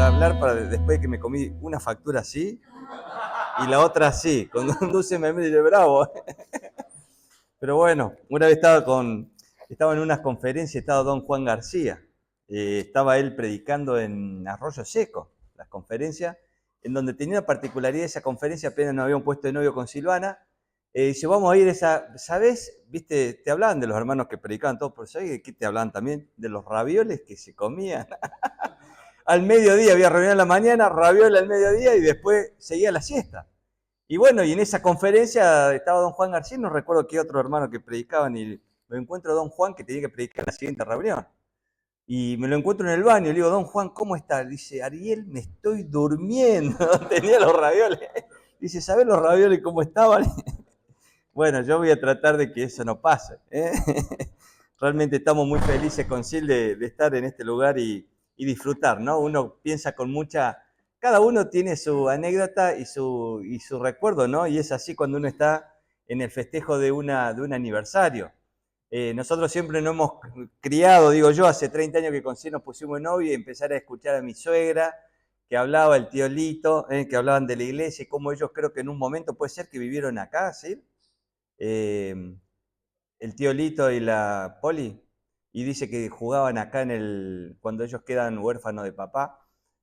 a hablar para después de que me comí una factura así y la otra así, con un dulce me medio bravo. Pero bueno, una vez estaba en unas conferencias, estaba don Juan García, estaba él predicando en Arroyo Seco, las conferencias, en donde tenía una particularidad esa conferencia, apenas nos habían puesto de novio con Silvana, dice, vamos a ir a esa, ¿sabes? Viste, te hablaban de los hermanos que predicaban todos, pero ¿sabes de qué te hablaban también? De los ravioles que se comían. Al mediodía, había reunión en la mañana, ravioles al mediodía y después seguía la siesta. Y bueno, y en esa conferencia estaba don Juan García, no recuerdo qué otro hermano que predicaban, y me encuentro a don Juan que tenía que predicar en la siguiente reunión. Y me lo encuentro en el baño y le digo, don Juan, ¿cómo está? Dice, Ariel, me estoy durmiendo. Tenía los ravioles. Dice, ¿sabés los ravioles cómo estaban? Bueno, yo voy a tratar de que eso no pase. Realmente estamos muy felices con Sil de estar en este lugar y disfrutar, ¿no? Uno piensa con mucha... Cada uno tiene su anécdota y su recuerdo, ¿no? Y es así cuando uno está en el festejo de un aniversario. Nosotros siempre nos hemos criado, digo yo, hace 30 años que con Sil nos pusimos novio y empezar a escuchar a mi suegra, que hablaba el tío Lito, que hablaban de la iglesia y cómo ellos creo que en un momento puede ser que vivieron acá, ¿sí? El tío Lito y la Poli, y dice que jugaban acá cuando ellos quedan huérfanos de papá.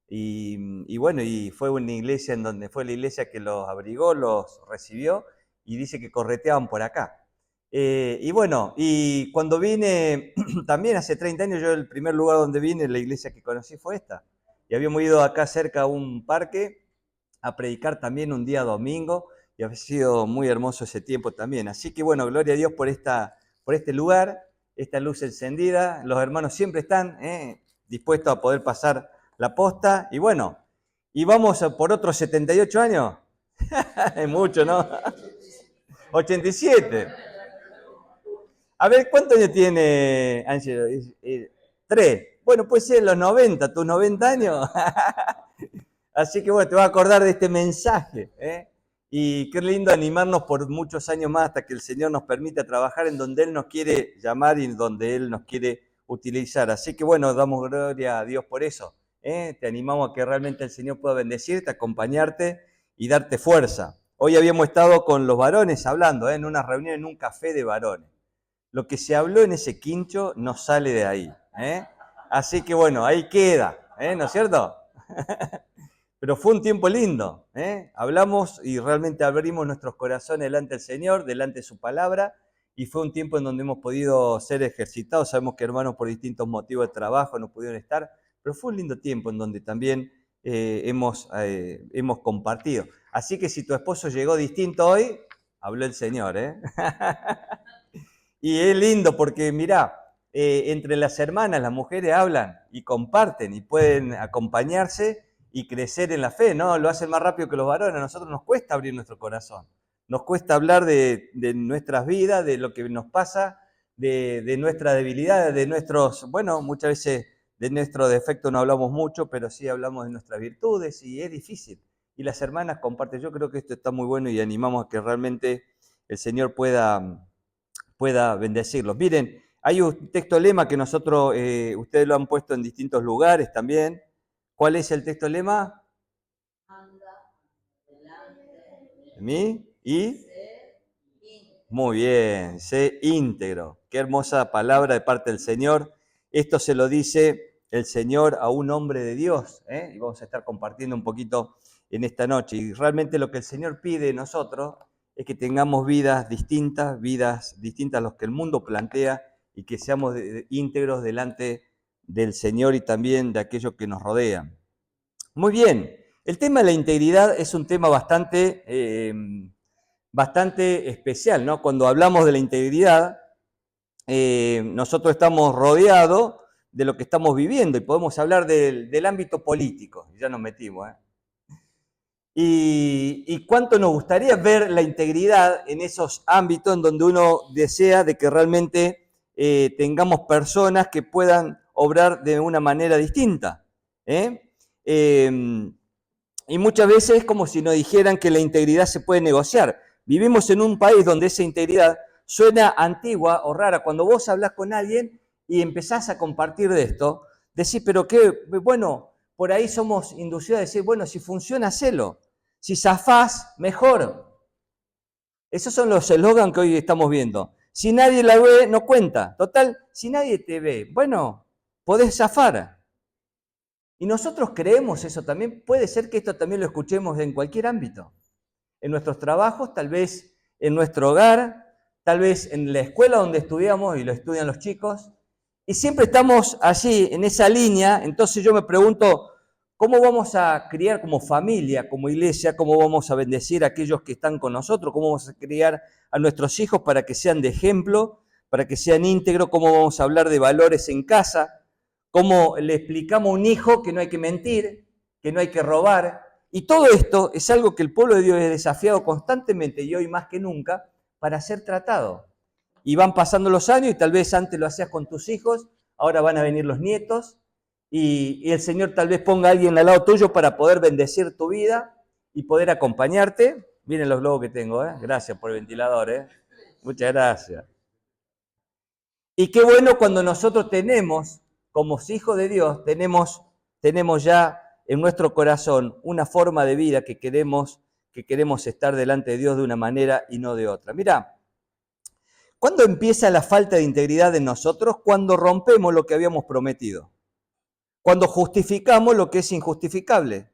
Y bueno, y fue una iglesia en donde fue la iglesia que los abrigó, los recibió, y dice que correteaban por acá. Y bueno, y cuando vine, también hace 30 años, yo el primer lugar donde vine, la iglesia que conocí fue esta. Y habíamos ido acá cerca a un parque a predicar también un día domingo, y ha sido muy hermoso ese tiempo también. Así que bueno, gloria a Dios por este lugar, esta luz encendida. Los hermanos siempre están dispuestos a poder pasar la posta. Y bueno, y vamos por otros 78 años. Es mucho, ¿no? 87. A ver, ¿cuántos años tiene Ángelo? 3. Bueno, puede ser los 90, tus 90 años. Así que bueno, te vas a acordar de este mensaje. Y qué lindo animarnos por muchos años más hasta que el Señor nos permita trabajar en donde Él nos quiere llamar y en donde Él nos quiere utilizar. Así que bueno, damos gloria a Dios por eso. Te animamos a que realmente el Señor pueda bendecirte, acompañarte y darte fuerza. Hoy habíamos estado con los varones hablando, en una reunión, en un café de varones. Lo que se habló en ese quincho no sale de ahí. Así que bueno, ahí queda, ¿no es cierto? Pero fue un tiempo lindo, hablamos y realmente abrimos nuestros corazones delante del Señor, delante de su palabra, y fue un tiempo en donde hemos podido ser ejercitados. Sabemos que hermanos por distintos motivos de trabajo no pudieron estar, pero fue un lindo tiempo en donde también hemos compartido. Así que si tu esposo llegó distinto hoy, habló el Señor, Y es lindo porque, mirá, entre las hermanas, las mujeres hablan y comparten y pueden acompañarse y crecer en la fe, ¿no? Lo hacen más rápido que los varones. A nosotros nos cuesta abrir nuestro corazón. Nos cuesta hablar de nuestras vidas, de lo que nos pasa, de nuestras debilidades, de nuestros, bueno, muchas veces de nuestros defectos no hablamos mucho, pero sí hablamos de nuestras virtudes y es difícil. Y las hermanas comparten. Yo creo que esto está muy bueno y animamos a que realmente el Señor pueda bendecirlos. Miren, hay un texto lema que nosotros, ustedes lo han puesto en distintos lugares también. ¿Cuál es el texto lema? Anda delante de mí y... Muy bien, sé íntegro. Qué hermosa palabra de parte del Señor. Esto se lo dice el Señor a un hombre de Dios, y vamos a estar compartiendo un poquito en esta noche. Y realmente lo que el Señor pide de nosotros es que tengamos vidas distintas a los que el mundo plantea y que seamos íntegros delante del Señor y también de aquellos que nos rodean. Muy bien, el tema de la integridad es un tema bastante especial, ¿no? Cuando hablamos de la integridad, nosotros estamos rodeados de lo que estamos viviendo y podemos hablar del ámbito político, ya nos metimos, Y cuánto nos gustaría ver la integridad en esos ámbitos en donde uno desea de que realmente tengamos personas que puedan obrar de una manera distinta. Y muchas veces es como si nos dijeran que la integridad se puede negociar. Vivimos en un país donde esa integridad suena antigua o rara. Cuando vos hablas con alguien y empezás a compartir de esto, decís, pero qué, bueno, por ahí somos inducidos a decir, bueno, si funciona, hacelo. Si zafás, mejor. Esos son los eslogans que hoy estamos viendo. Si nadie la ve, no cuenta. Total, si nadie te ve, bueno, podés zafar. Y nosotros creemos eso también. Puede ser que esto también lo escuchemos en cualquier ámbito. En nuestros trabajos, tal vez en nuestro hogar, tal vez en la escuela donde estudiamos y lo estudian los chicos. Y siempre estamos allí, en esa línea. Entonces yo me pregunto, ¿cómo vamos a criar como familia, como iglesia? ¿Cómo vamos a bendecir a aquellos que están con nosotros? ¿Cómo vamos a criar a nuestros hijos para que sean de ejemplo, para que sean íntegros? ¿Cómo vamos a hablar de valores en casa? ¿Cómo le explicamos a un hijo que no hay que mentir, que no hay que robar? Y todo esto es algo que el pueblo de Dios es desafiado constantemente y hoy más que nunca para ser tratado. Y van pasando los años y tal vez antes lo hacías con tus hijos, ahora van a venir los nietos y el Señor tal vez ponga a alguien al lado tuyo para poder bendecir tu vida y poder acompañarte. Miren los globos que tengo, ¿eh? Gracias por el ventilador, ¿eh? Muchas gracias. Y qué bueno cuando nosotros tenemos, como hijos de Dios, tenemos ya en nuestro corazón una forma de vida que queremos estar delante de Dios de una manera y no de otra. Mirá, ¿cuándo empieza la falta de integridad en nosotros? Cuando rompemos lo que habíamos prometido. Cuando justificamos lo que es injustificable.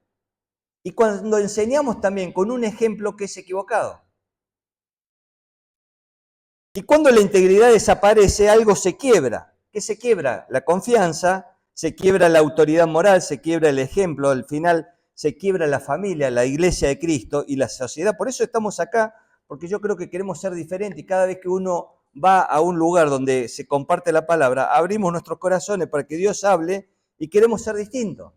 Y cuando enseñamos también con un ejemplo que es equivocado. Y cuando la integridad desaparece, algo se quiebra. ¿Qué se quiebra? La confianza, se quiebra la autoridad moral, se quiebra el ejemplo, al final se quiebra la familia, la iglesia de Cristo y la sociedad. Por eso estamos acá, porque yo creo que queremos ser diferentes y cada vez que uno va a un lugar donde se comparte la palabra, abrimos nuestros corazones para que Dios hable y queremos ser distintos.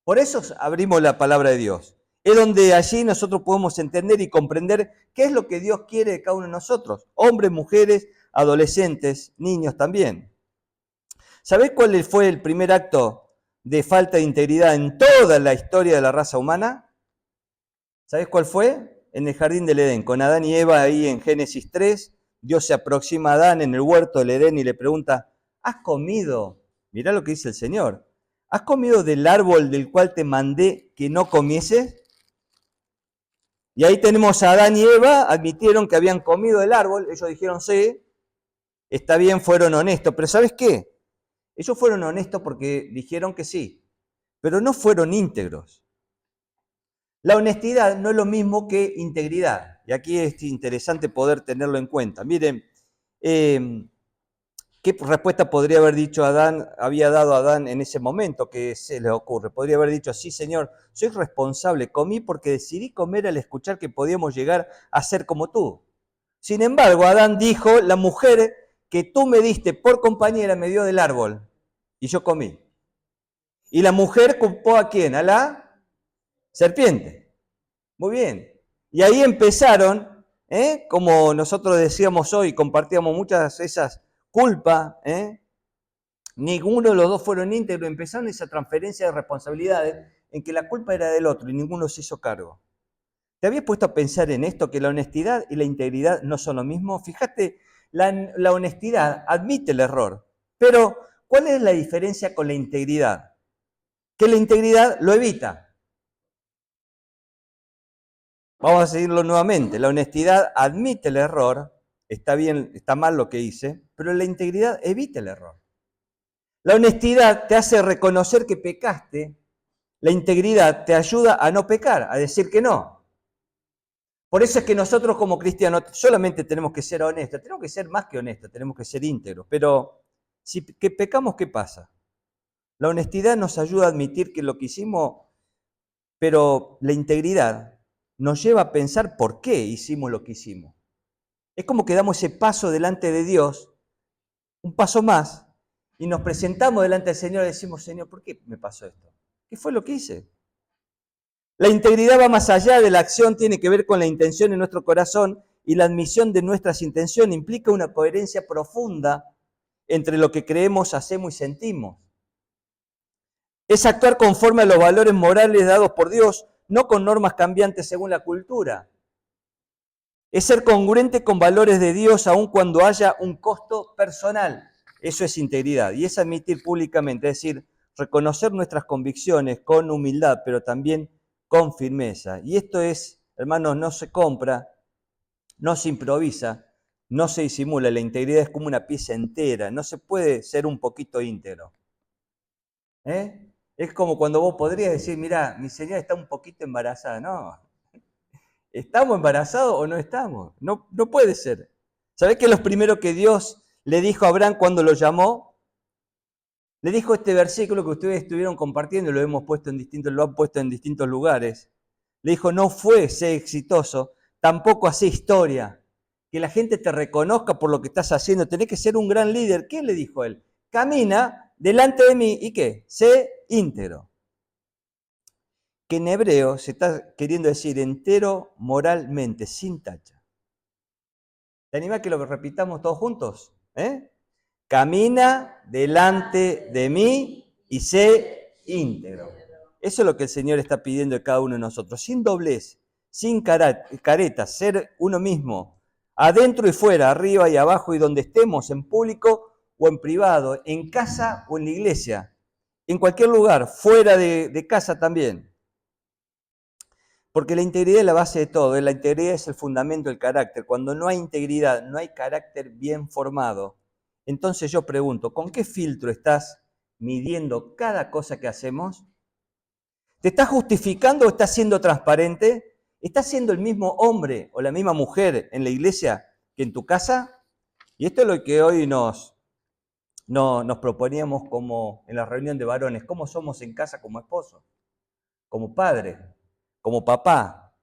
Por eso abrimos la palabra de Dios. Es donde allí nosotros podemos entender y comprender qué es lo que Dios quiere de cada uno de nosotros. Hombres, mujeres, adolescentes, niños también. ¿Sabés cuál fue el primer acto de falta de integridad en toda la historia de la raza humana? ¿Sabés cuál fue? En el jardín del Edén, con Adán y Eva ahí en Génesis 3. Dios se aproxima a Adán en el huerto del Edén y le pregunta, ¿has comido? Mirá lo que dice el Señor. ¿Has comido del árbol del cual te mandé que no comieses? Y ahí tenemos a Adán y Eva, admitieron que habían comido del árbol, ellos dijeron sí, está bien, fueron honestos, pero ¿sabes qué? Ellos fueron honestos porque dijeron que sí, pero no fueron íntegros. La honestidad no es lo mismo que integridad, y aquí es interesante poder tenerlo en cuenta. Miren, ¿qué respuesta podría haber dicho Adán, había dado Adán en ese momento que se le ocurre? Podría haber dicho, sí, Señor, soy responsable, comí porque decidí comer al escuchar que podíamos llegar a ser como tú. Sin embargo, Adán dijo, la mujer que tú me diste por compañera me dio del árbol y yo comí. Y la mujer culpó ¿a quién? A la serpiente. Muy bien. Y ahí empezaron, como nosotros decíamos hoy, compartíamos muchas de esas culpa, ninguno de los dos fueron íntegros, empezaron esa transferencia de responsabilidades en que la culpa era del otro y ninguno se hizo cargo. ¿Te habías puesto a pensar en esto, que la honestidad y la integridad no son lo mismo? Fíjate, la honestidad admite el error, pero ¿cuál es la diferencia con la integridad? Que la integridad lo evita. Vamos a seguirlo nuevamente. La honestidad admite el error, está bien, está mal lo que hice, pero la integridad evita el error. La honestidad te hace reconocer que pecaste, la integridad te ayuda a no pecar, a decir que no. Por eso es que nosotros como cristianos solamente tenemos que ser honestos, tenemos que ser más que honestos, tenemos que ser íntegros, pero si pecamos, ¿qué pasa? La honestidad nos ayuda a admitir que lo que hicimos, pero la integridad nos lleva a pensar por qué hicimos lo que hicimos. Es como que damos ese paso delante de Dios, un paso más, y nos presentamos delante del Señor y decimos, Señor, ¿por qué me pasó esto? ¿Qué fue lo que hice? La integridad va más allá de la acción, tiene que ver con la intención en nuestro corazón y la admisión de nuestras intenciones implica una coherencia profunda entre lo que creemos, hacemos y sentimos. Es actuar conforme a los valores morales dados por Dios, no con normas cambiantes según la cultura. Es ser congruente con valores de Dios aun cuando haya un costo personal. Eso es integridad y es admitir públicamente, es decir, reconocer nuestras convicciones con humildad, pero también con firmeza. Y esto es, hermanos, no se compra, no se improvisa, no se disimula. La integridad es como una pieza entera, no se puede ser un poquito íntegro. Es como cuando vos podrías decir, mirá, mi señora está un poquito embarazada. No, ¿estamos embarazados o no estamos? No, no puede ser. ¿Sabés qué es lo primero que Dios le dijo a Abraham cuando lo llamó? Le dijo este versículo que ustedes estuvieron compartiendo, lo han puesto en distintos lugares. Le dijo, no fue ser exitoso, tampoco hacer historia, que la gente te reconozca por lo que estás haciendo, tenés que ser un gran líder. ¿Qué le dijo él? Camina delante de mí, ¿y qué? Sé íntegro. Que en hebreo se está queriendo decir entero moralmente, sin tacha. ¿Te animás que lo repitamos todos juntos? Camina delante de mí y sé íntegro. Eso es lo que el Señor está pidiendo de cada uno de nosotros, sin doblez, sin caretas, ser uno mismo, adentro y fuera, arriba y abajo y donde estemos, en público o en privado, en casa o en la iglesia, en cualquier lugar, fuera de casa también. Porque la integridad es la base de todo, la integridad es el fundamento del carácter. Cuando no hay integridad, no hay carácter bien formado. Entonces yo pregunto, ¿con qué filtro estás midiendo cada cosa que hacemos? ¿Te estás justificando o estás siendo transparente? ¿Estás siendo el mismo hombre o la misma mujer en la iglesia que en tu casa? Y esto es lo que hoy nos proponíamos como en la reunión de varones. ¿Cómo somos en casa como esposos, como padres, como papá,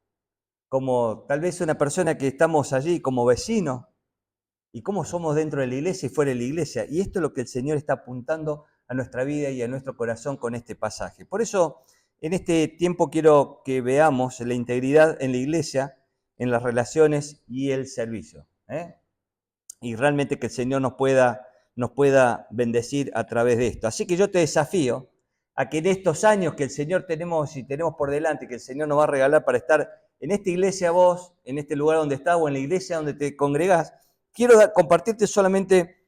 como tal vez una persona que estamos allí como vecinos? Y cómo somos dentro de la iglesia y fuera de la iglesia. Y esto es lo que el Señor está apuntando a nuestra vida y a nuestro corazón con este pasaje. Por eso, en este tiempo quiero que veamos la integridad en la iglesia, en las relaciones y el servicio. Y realmente que el Señor nos pueda bendecir a través de esto. Así que yo te desafío a que en estos años que el Señor tenemos por delante, que el Señor nos va a regalar para estar en esta iglesia vos, en este lugar donde estás o en la iglesia donde te congregás, quiero compartirte solamente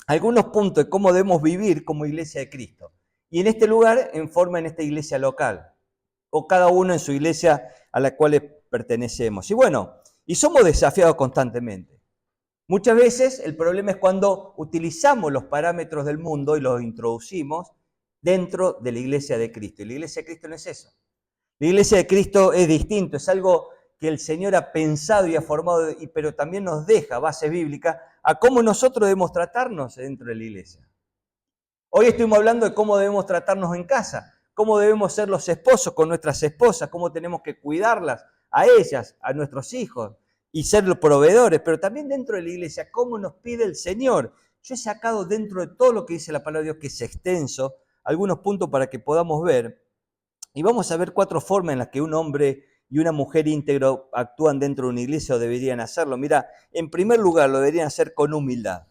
algunos puntos de cómo debemos vivir como iglesia de Cristo. Y en este lugar, en esta iglesia local, o cada uno en su iglesia a la cual pertenecemos. Y bueno, y somos desafiados constantemente. Muchas veces el problema es cuando utilizamos los parámetros del mundo y los introducimos dentro de la iglesia de Cristo. Y la iglesia de Cristo no es eso. La iglesia de Cristo es distinto, es algo que el Señor ha pensado y ha formado, pero también nos deja base bíblica a cómo nosotros debemos tratarnos dentro de la iglesia. Hoy estuvimos hablando de cómo debemos tratarnos en casa, cómo debemos ser los esposos con nuestras esposas, cómo tenemos que cuidarlas a ellas, a nuestros hijos y ser los proveedores, pero también dentro de la iglesia, cómo nos pide el Señor. Yo he sacado dentro de todo lo que dice la palabra de Dios, que es extenso, algunos puntos para que podamos ver. Y vamos a ver 4 formas en las que un hombre y una mujer íntegro actúan dentro de una iglesia o deberían hacerlo. Mira, en primer lugar, lo deberían hacer con humildad.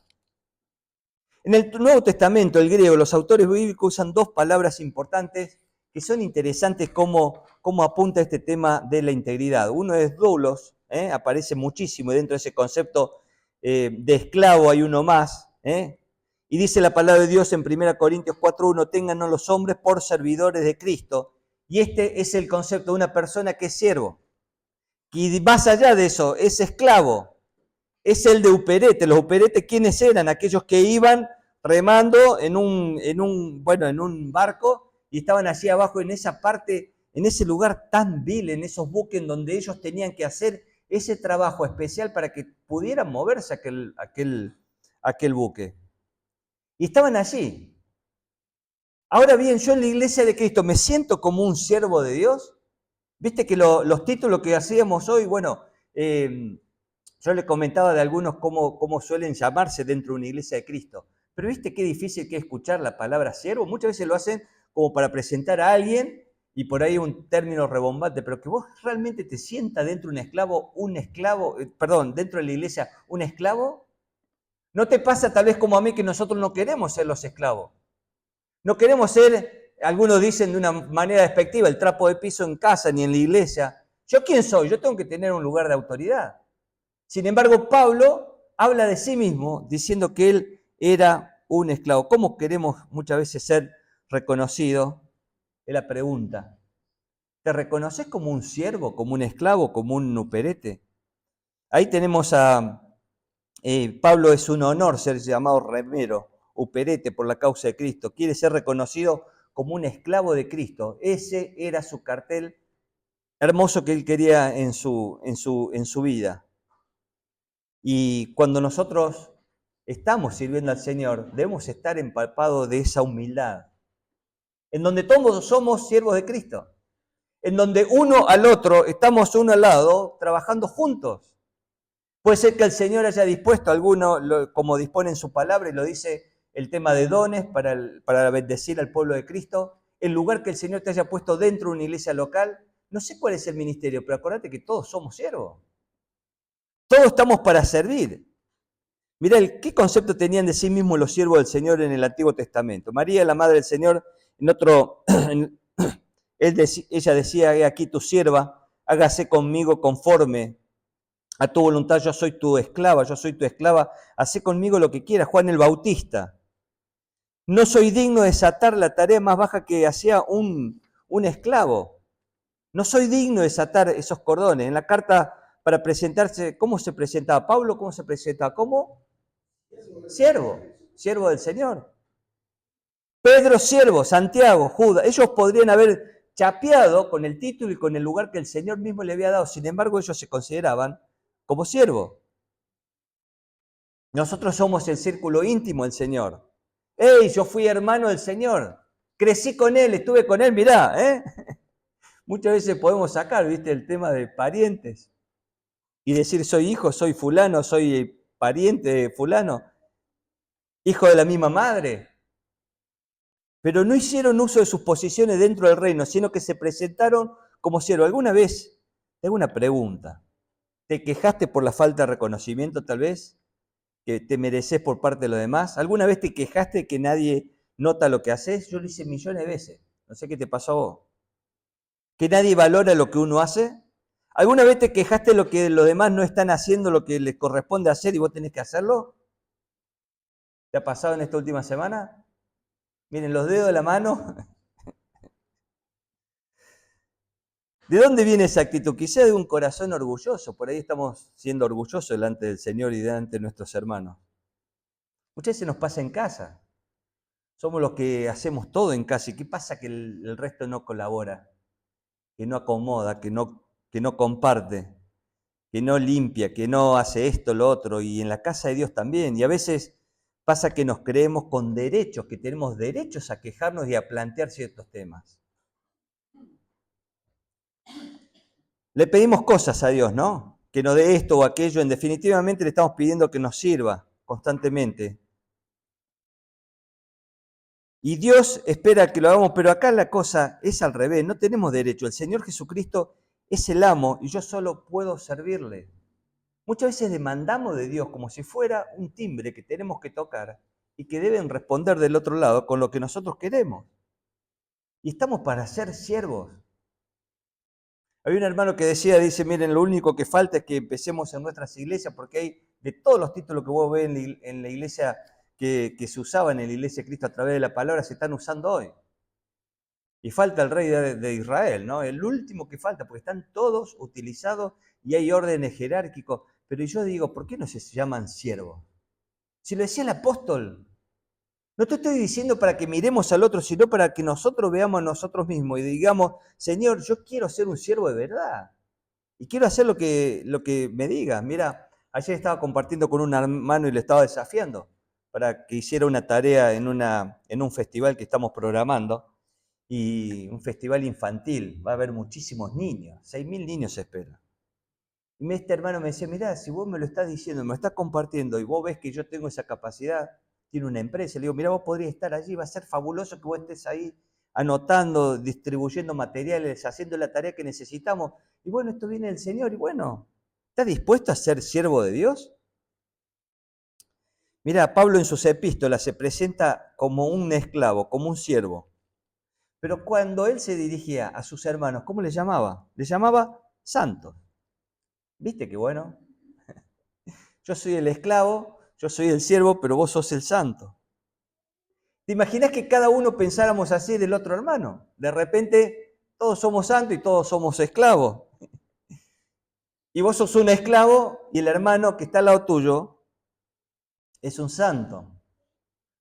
En el Nuevo Testamento, el griego, los autores bíblicos usan 2 palabras importantes que son interesantes cómo apunta este tema de la integridad. Uno es doulos, aparece muchísimo y dentro de ese concepto de esclavo hay uno más. Y dice la palabra de Dios en 1 Corintios 4:1, téngannos los hombres por servidores de Cristo. Y este es el concepto de una persona que es siervo. Y más allá de eso, es esclavo. Es el de uperete. Los uperetes, ¿quiénes eran? Aquellos que iban remando en un barco y estaban allí abajo en esa parte, en ese lugar tan vil, en esos buques en donde ellos tenían que hacer ese trabajo especial para que pudieran moverse aquel buque. Y estaban allí. Ahora bien, yo en la iglesia de Cristo me siento como un siervo de Dios. Viste que los títulos que hacíamos hoy, yo le comentaba de algunos cómo suelen llamarse dentro de una iglesia de Cristo. Pero viste qué difícil que es escuchar la palabra siervo. Muchas veces lo hacen como para presentar a alguien y por ahí un término rebombante, pero que vos realmente te sientas dentro de dentro de la iglesia un esclavo. ¿No te pasa tal vez como a mí que nosotros no queremos ser los esclavos? No queremos ser, algunos dicen de una manera despectiva, el trapo de piso en casa ni en la iglesia. ¿Yo quién soy? Yo tengo que tener un lugar de autoridad. Sin embargo, Pablo habla de sí mismo diciendo que él era un esclavo. ¿Cómo queremos muchas veces ser reconocido, es la pregunta. ¿Te reconoces como un siervo, como un esclavo, como un nuperete? Ahí tenemos a Pablo, es un honor ser llamado remero, uperete por la causa de Cristo. Quiere ser reconocido como un esclavo de Cristo. Ese era su cartel hermoso que él quería en su vida. Y cuando nosotros estamos sirviendo al Señor, debemos estar empapados de esa humildad, en donde todos somos siervos de Cristo, en donde uno al otro, estamos uno al lado, trabajando juntos. Puede ser que el Señor haya dispuesto alguno, como dispone en su palabra, y lo dice el tema de dones para bendecir al pueblo de Cristo, el lugar que el Señor te haya puesto dentro de una iglesia local. No sé cuál es el ministerio, pero acuérdate que todos somos siervos. Todos estamos para servir. Mirá, ¿qué concepto tenían de sí mismos los siervos del Señor en el Antiguo Testamento? María, la madre del Señor, en otro, ella decía, he aquí tu sierva, hágase conmigo conforme a tu voluntad, yo soy tu esclava, hacé conmigo lo que quieras. Juan el Bautista, no soy digno de desatar la tarea más baja que hacía un esclavo. No soy digno de desatar esos cordones. En la carta para presentarse, ¿cómo se presentaba Pablo? ¿Cómo se presentaba? ¿Cómo? Siervo del Señor. Pedro, siervo, Santiago, Judas, ellos podrían haber chapeado con el título y con el lugar que el Señor mismo le había dado, sin embargo ellos se consideraban como siervos. Nosotros somos el círculo íntimo del Señor. ¡Ey! Yo fui hermano del Señor, crecí con Él, estuve con Él, mirá, ¿eh? Muchas veces podemos sacar, ¿viste? El tema de parientes y decir soy hijo, soy fulano, soy pariente de fulano, hijo de la misma madre. Pero no hicieron uso de sus posiciones dentro del reino, sino que se presentaron como siervos. ¿Alguna vez, te hago una pregunta, te quejaste por la falta de reconocimiento tal vez que te mereces por parte de los demás? ¿Alguna vez te quejaste de que nadie nota lo que haces? Yo lo hice millones de veces, no sé qué te pasó a vos. ¿Que nadie valora lo que uno hace? ¿Alguna vez te quejaste de lo que los demás no están haciendo lo que les corresponde hacer y vos tenés que hacerlo? ¿Te ha pasado en esta última semana? Miren, los dedos de la mano. ¿De dónde viene esa actitud? Quizá de un corazón orgulloso. Por ahí estamos siendo orgullosos delante del Señor y delante de nuestros hermanos. Muchas veces nos pasa en casa. Somos los que hacemos todo en casa. ¿Y qué pasa que el resto no colabora? Que no acomoda, que no comparte, que no limpia, que no hace esto, lo otro. Y en la casa de Dios también. Y a veces pasa que nos creemos con derechos, que tenemos derechos a quejarnos y a plantear ciertos temas. Le pedimos cosas a Dios, ¿no? Que nos dé esto o aquello. En definitivamente le estamos pidiendo que nos sirva constantemente. Y Dios espera que lo hagamos, pero acá la cosa es al revés. No tenemos derecho. El Señor Jesucristo es el amo y yo solo puedo servirle. Muchas veces demandamos de Dios como si fuera un timbre que tenemos que tocar y que deben responder del otro lado con lo que nosotros queremos. Y estamos para ser siervos. Había un hermano que dice, miren, lo único que falta es que empecemos en nuestras iglesias, porque hay de todos los títulos que vos ves en la iglesia que se usaban en la iglesia de Cristo a través de la palabra, se están usando hoy. Y falta el rey de Israel, ¿no? El último que falta, porque están todos utilizados y hay órdenes jerárquicos. Pero yo digo, ¿por qué no se llaman siervos? Si lo decía el apóstol, no te estoy diciendo para que miremos al otro, sino para que nosotros veamos a nosotros mismos y digamos, Señor, yo quiero ser un siervo de verdad. Y quiero hacer lo que me digas. Mira, ayer estaba compartiendo con un hermano y le estaba desafiando para que hiciera una tarea en un festival que estamos programando, y un festival infantil. Va a haber muchísimos niños, 6.000 niños se espera. Y este hermano me decía, mirá, si vos me lo estás diciendo, me lo estás compartiendo y vos ves que yo tengo esa capacidad, tiene una empresa, le digo, mirá, vos podrías estar allí, va a ser fabuloso que vos estés ahí anotando, distribuyendo materiales, haciendo la tarea que necesitamos. Y bueno, esto viene del Señor y bueno, ¿estás dispuesto a ser siervo de Dios? Mira, Pablo en sus epístolas se presenta como un esclavo, como un siervo. Pero cuando él se dirigía a sus hermanos, ¿cómo les llamaba? Les llamaba santos. ¿Viste qué bueno? Yo soy el esclavo, yo soy el siervo, pero vos sos el santo. ¿Te imaginas que cada uno pensáramos así del otro hermano? De repente todos somos santos y todos somos esclavos. Y vos sos un esclavo y el hermano que está al lado tuyo es un santo.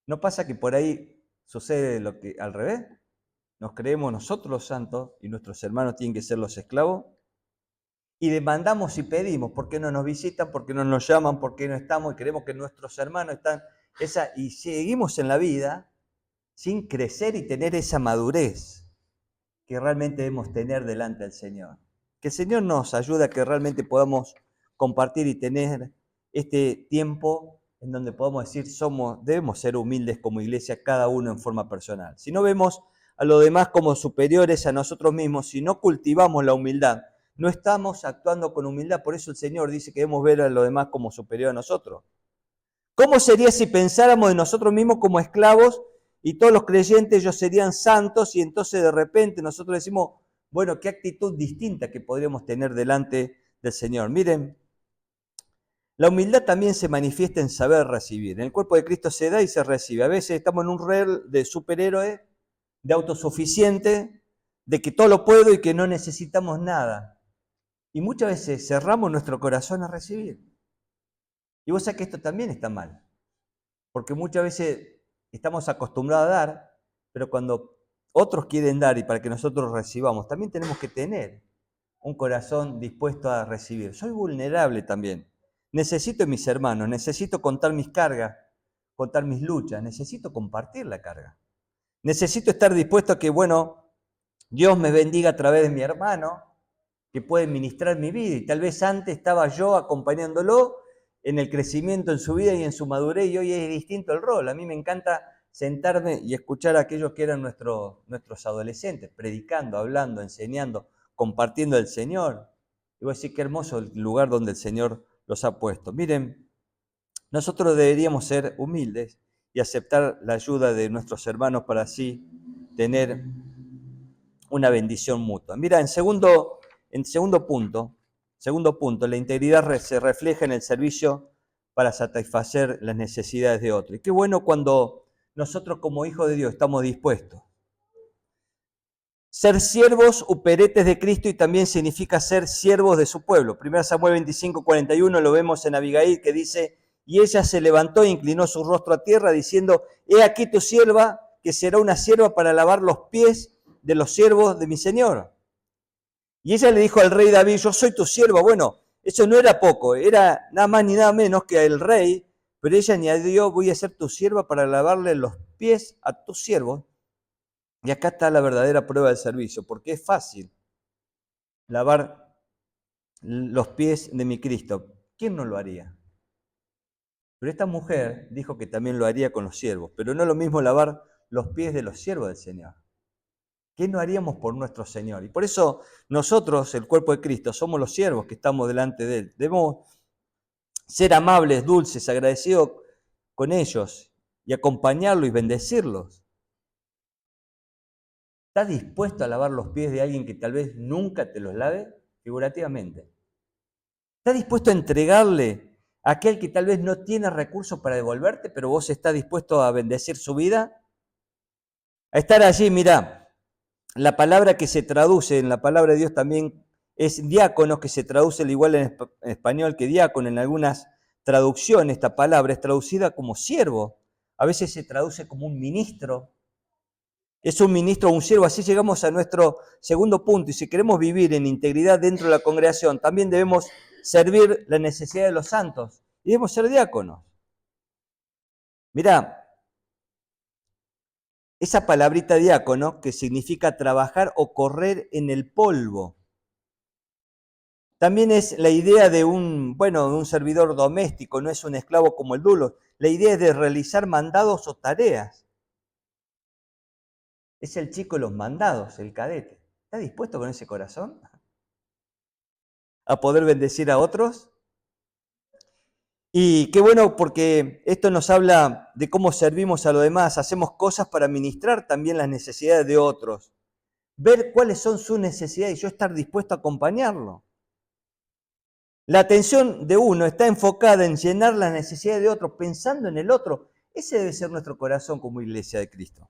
¿No pasa que por ahí sucede lo que al revés? Nos creemos nosotros los santos y nuestros hermanos tienen que ser los esclavos. Y demandamos y pedimos, ¿por qué no nos visitan? ¿Por qué no nos llaman? ¿Por qué no estamos? Y creemos que nuestros hermanos están... y seguimos en la vida sin crecer y tener esa madurez que realmente debemos tener delante del Señor. Que el Señor nos ayude a que realmente podamos compartir y tener este tiempo en donde podamos decir, debemos ser humildes como iglesia, cada uno en forma personal. Si no vemos a los demás como superiores a nosotros mismos, si no cultivamos la humildad, no estamos actuando con humildad. Por eso el Señor dice que debemos ver a los demás como superior a nosotros. ¿Cómo sería si pensáramos de nosotros mismos como esclavos y todos los creyentes ellos serían santos y entonces de repente nosotros decimos, bueno, qué actitud distinta que podríamos tener delante del Señor? Miren, la humildad también se manifiesta en saber recibir. En el cuerpo de Cristo se da y se recibe. A veces estamos en un rol de superhéroe, de autosuficiente, de que todo lo puedo y que no necesitamos nada. Y muchas veces cerramos nuestro corazón a recibir. Y vos sabés que esto también está mal. Porque muchas veces estamos acostumbrados a dar, pero cuando otros quieren dar y para que nosotros recibamos, también tenemos que tener un corazón dispuesto a recibir. Soy vulnerable también. Necesito mis hermanos, necesito contar mis cargas, contar mis luchas, necesito compartir la carga. Necesito estar dispuesto a que, bueno, Dios me bendiga a través de mi hermano, que puede ministrar mi vida. Y tal vez antes estaba yo acompañándolo en el crecimiento en su vida y en su madurez, y hoy es distinto el rol. A mí me encanta sentarme y escuchar a aquellos que eran nuestros adolescentes, predicando, hablando, enseñando, compartiendo el Señor. Y voy a decir, qué hermoso el lugar donde el Señor los ha puesto. Miren, nosotros deberíamos ser humildes y aceptar la ayuda de nuestros hermanos para así tener una bendición mutua. Mira, en segundo punto, la integridad se refleja en el servicio para satisfacer las necesidades de otros. Y qué bueno cuando nosotros como hijos de Dios estamos dispuestos. Ser siervos uperetes de Cristo y también significa ser siervos de su pueblo. 1 Samuel 25:41 lo vemos en Abigail que dice, y ella se levantó e inclinó su rostro a tierra diciendo, he aquí tu sierva, que será una sierva para lavar los pies de los siervos de mi Señor. Y ella le dijo al rey David, yo soy tu sierva. Bueno, eso no era poco, era nada más ni nada menos que el rey, pero ella añadió, voy a ser tu sierva para lavarle los pies a tus siervos. Y acá está la verdadera prueba del servicio, porque es fácil lavar los pies de mi Cristo. ¿Quién no lo haría? Pero esta mujer dijo que también lo haría con los siervos, pero no es lo mismo lavar los pies de los siervos del Señor. ¿Qué no haríamos por nuestro Señor? Y por eso nosotros, el cuerpo de Cristo, somos los siervos que estamos delante de Él. Debemos ser amables, dulces, agradecidos con ellos y acompañarlos y bendecirlos. ¿Estás dispuesto a lavar los pies de alguien que tal vez nunca te los lave? Figurativamente. ¿Estás dispuesto a entregarle a aquel que tal vez no tiene recursos para devolverte, pero vos estás dispuesto a bendecir su vida? A estar allí, mirá. La palabra que se traduce en la palabra de Dios también es diácono, que se traduce al igual en español que diácono. En algunas traducciones esta palabra es traducida como siervo. A veces se traduce como un ministro. Es un ministro o un siervo. Así llegamos a nuestro segundo punto. Y si queremos vivir en integridad dentro de la congregación, también debemos servir la necesidad de los santos. Y debemos ser diáconos. Mirá, esa palabrita diácono, que significa trabajar o correr en el polvo. También es la idea de un servidor doméstico, no es un esclavo como el dulo. La idea es de realizar mandados o tareas. Es el chico de los mandados, el cadete. ¿Está dispuesto con ese corazón a poder bendecir a otros? Y qué bueno porque esto nos habla de cómo servimos a los demás, hacemos cosas para ministrar también las necesidades de otros. Ver cuáles son sus necesidades y yo estar dispuesto a acompañarlo. La atención de uno está enfocada en llenar las necesidades de otro, pensando en el otro. Ese debe ser nuestro corazón como iglesia de Cristo.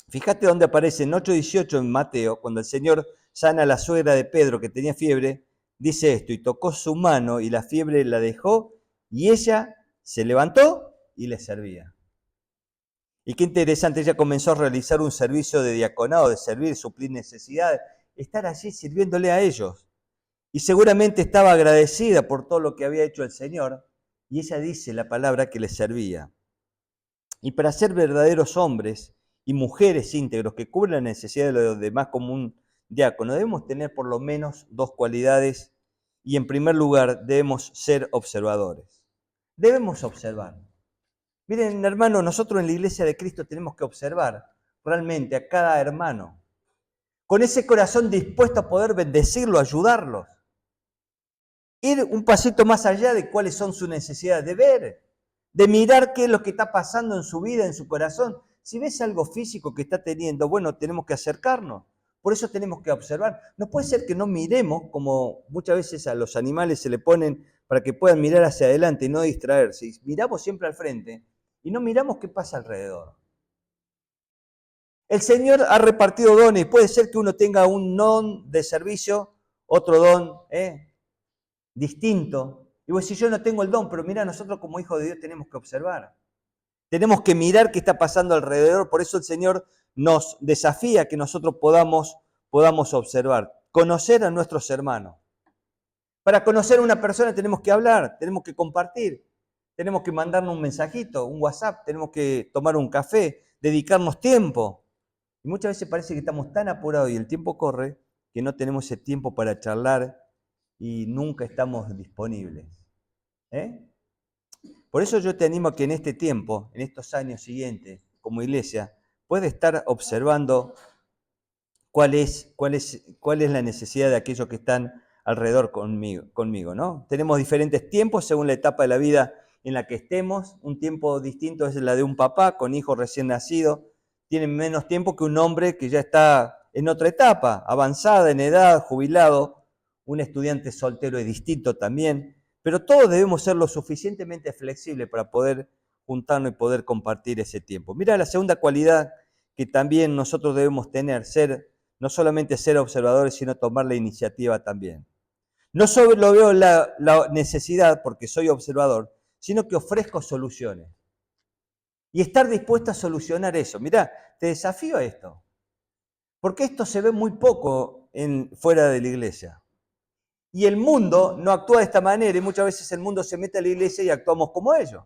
Fíjate dónde aparece en 8:18 en Mateo, cuando el Señor sana a la suegra de Pedro que tenía fiebre, dice esto, y tocó su mano y la fiebre la dejó y ella se levantó y le servía. Y qué interesante, ella comenzó a realizar un servicio de diaconado, de servir, suplir necesidades, estar allí sirviéndole a ellos. Y seguramente estaba agradecida por todo lo que había hecho el Señor, y ella dice la palabra que le servía. Y para ser verdaderos hombres y mujeres íntegros que cubren la necesidad de los demás como un diácono, debemos tener por lo menos dos cualidades, y en primer lugar debemos ser observadores. Debemos observar. Miren, hermano, nosotros en la iglesia de Cristo tenemos que observar realmente a cada hermano, con ese corazón dispuesto a poder bendecirlo, ayudarlos. Ir un pasito más allá de cuáles son sus necesidades, de ver, de mirar qué es lo que está pasando en su vida, en su corazón. Si ves algo físico que está teniendo, bueno, tenemos que acercarnos. Por eso tenemos que observar. No puede ser que no miremos, como muchas veces a los animales se le ponen para que puedan mirar hacia adelante y no distraerse. Y miramos siempre al frente y no miramos qué pasa alrededor. El Señor ha repartido dones. Puede ser que uno tenga un don de servicio, otro don distinto. Y vos decís, yo no tengo el don, pero mira, nosotros como hijos de Dios tenemos que observar. Tenemos que mirar qué está pasando alrededor. Por eso el Señor nos desafía que nosotros podamos observar, conocer a nuestros hermanos. Para conocer a una persona tenemos que hablar, tenemos que compartir, tenemos que mandarnos un mensajito, un WhatsApp, tenemos que tomar un café, dedicarnos tiempo. Y muchas veces parece que estamos tan apurados y el tiempo corre que no tenemos ese tiempo para charlar y nunca estamos disponibles. Por eso yo te animo a que en este tiempo, en estos años siguientes, como iglesia, puedas estar observando cuál es la necesidad de aquellos que están alrededor conmigo, ¿no? Tenemos diferentes tiempos según la etapa de la vida en la que estemos. Un tiempo distinto es la de un papá con hijo recién nacido. Tienen menos tiempo que un hombre que ya está en otra etapa, avanzada en edad, jubilado. Un estudiante soltero es distinto también. Pero todos debemos ser lo suficientemente flexibles para poder juntarnos y poder compartir ese tiempo. Mira, la segunda cualidad que también nosotros debemos tener, no solamente ser observadores, sino tomar la iniciativa también. No solo veo la necesidad porque soy observador, sino que ofrezco soluciones. Y estar dispuesto a solucionar eso. Mirá, te desafío a esto. Porque esto se ve muy poco fuera de la iglesia. Y el mundo no actúa de esta manera y muchas veces el mundo se mete a la iglesia y actuamos como ellos.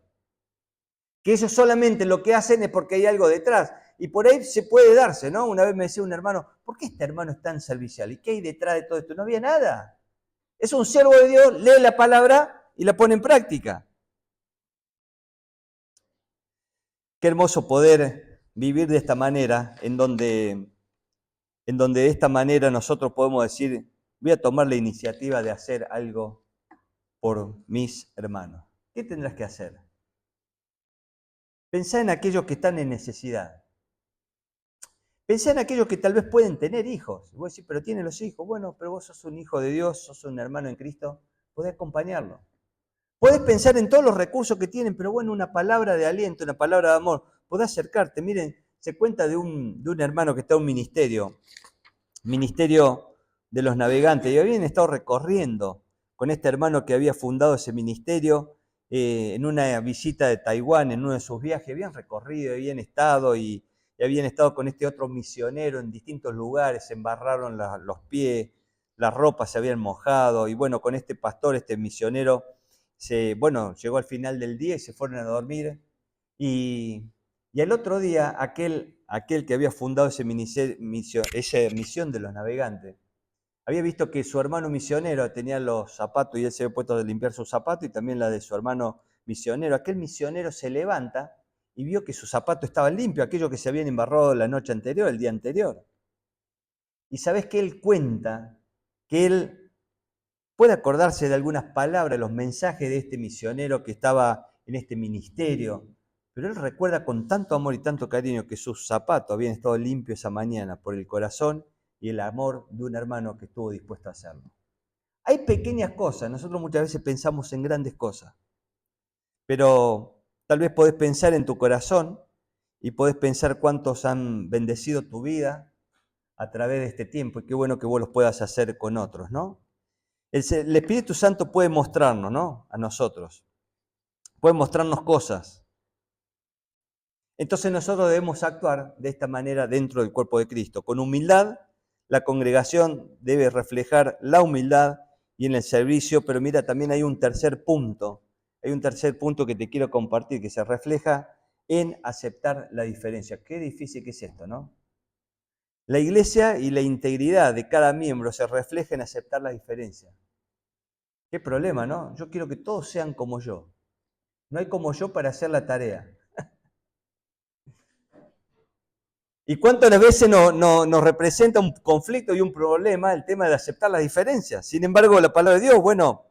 Que ellos solamente lo que hacen es porque hay algo detrás. Y por ahí se puede darse, ¿no? Una vez me decía un hermano, ¿por qué este hermano es tan servicial? ¿Y qué hay detrás de todo esto? No había nada. Es un siervo de Dios, lee la palabra y la pone en práctica. Qué hermoso poder vivir de esta manera, en donde de esta manera nosotros podemos decir, voy a tomar la iniciativa de hacer algo por mis hermanos. ¿Qué tendrás que hacer? Pensá en aquellos que están en necesidad. Pensá en aquellos que tal vez pueden tener hijos. Y vos decís, pero tienen los hijos. Bueno, pero vos sos un hijo de Dios, sos un hermano en Cristo, podés acompañarlo. Podés pensar en todos los recursos que tienen, pero bueno, una palabra de aliento, una palabra de amor, podés acercarte. Miren, se cuenta de un hermano que está en un ministerio de los navegantes, y habían estado recorriendo con este hermano que había fundado ese ministerio en una visita de Taiwán, en uno de sus viajes, habían recorrido, habían estado y habían estado con este otro misionero en distintos lugares, se embarraron los pies, las ropas se habían mojado, y bueno, con este pastor, este misionero, llegó al final del día y se fueron a dormir, y al otro día, aquel que había fundado esa misión de los navegantes, había visto que su hermano misionero tenía los zapatos y él se había puesto a limpiar sus zapatos y también la de su hermano misionero. Aquel misionero se levanta y vio que sus zapatos estaban limpios, aquellos que se habían embarrado la noche anterior, el día anterior. Y sabes que él cuenta que él puede acordarse de algunas palabras, los mensajes de este misionero que estaba en este ministerio, pero él recuerda con tanto amor y tanto cariño que sus zapatos habían estado limpios esa mañana por el corazón y el amor de un hermano que estuvo dispuesto a hacerlo. Hay pequeñas cosas, nosotros muchas veces pensamos en grandes cosas, pero Tal vez podés pensar en tu corazón y podés pensar cuántos han bendecido tu vida a través de este tiempo, y qué bueno que vos los puedas hacer con otros, ¿no? El Espíritu Santo puede mostrarnos, ¿no? A nosotros. Puede mostrarnos cosas. Entonces nosotros debemos actuar de esta manera dentro del cuerpo de Cristo. Con humildad, la congregación debe reflejar la humildad y en el servicio, pero mira, también hay un tercer punto. Hay un tercer punto que te quiero compartir, que se refleja en aceptar la diferencia. Qué difícil que es esto, ¿no? La iglesia y la integridad de cada miembro se refleja en aceptar la diferencia. Qué problema, ¿no? Yo quiero que todos sean como yo. No hay como yo para hacer la tarea. ¿Y cuántas veces nos representa un conflicto y un problema el tema de aceptar las diferencias? Sin embargo, la palabra de Dios, bueno,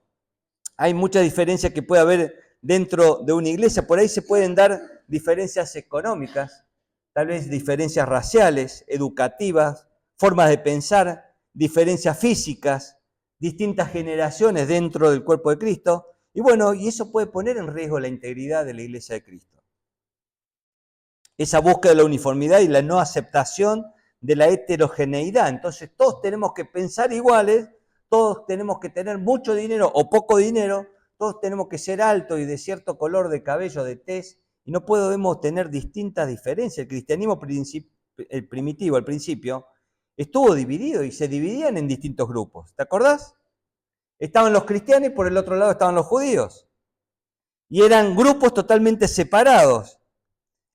hay muchas diferencias que puede haber dentro de una iglesia. Por ahí se pueden dar diferencias económicas, tal vez diferencias raciales, educativas, formas de pensar, diferencias físicas, distintas generaciones dentro del cuerpo de Cristo. Y bueno, y eso puede poner en riesgo la integridad de la iglesia de Cristo. Esa búsqueda de la uniformidad y la no aceptación de la heterogeneidad. Entonces todos tenemos que pensar iguales, todos tenemos que tener mucho dinero o poco dinero, todos tenemos que ser altos y de cierto color de cabello, de tez, y no podemos tener distintas diferencias. El cristianismo el primitivo, al principio, estuvo dividido y se dividían en distintos grupos. ¿Te acordás? Estaban los cristianos y por el otro lado estaban los judíos. Y eran grupos totalmente separados.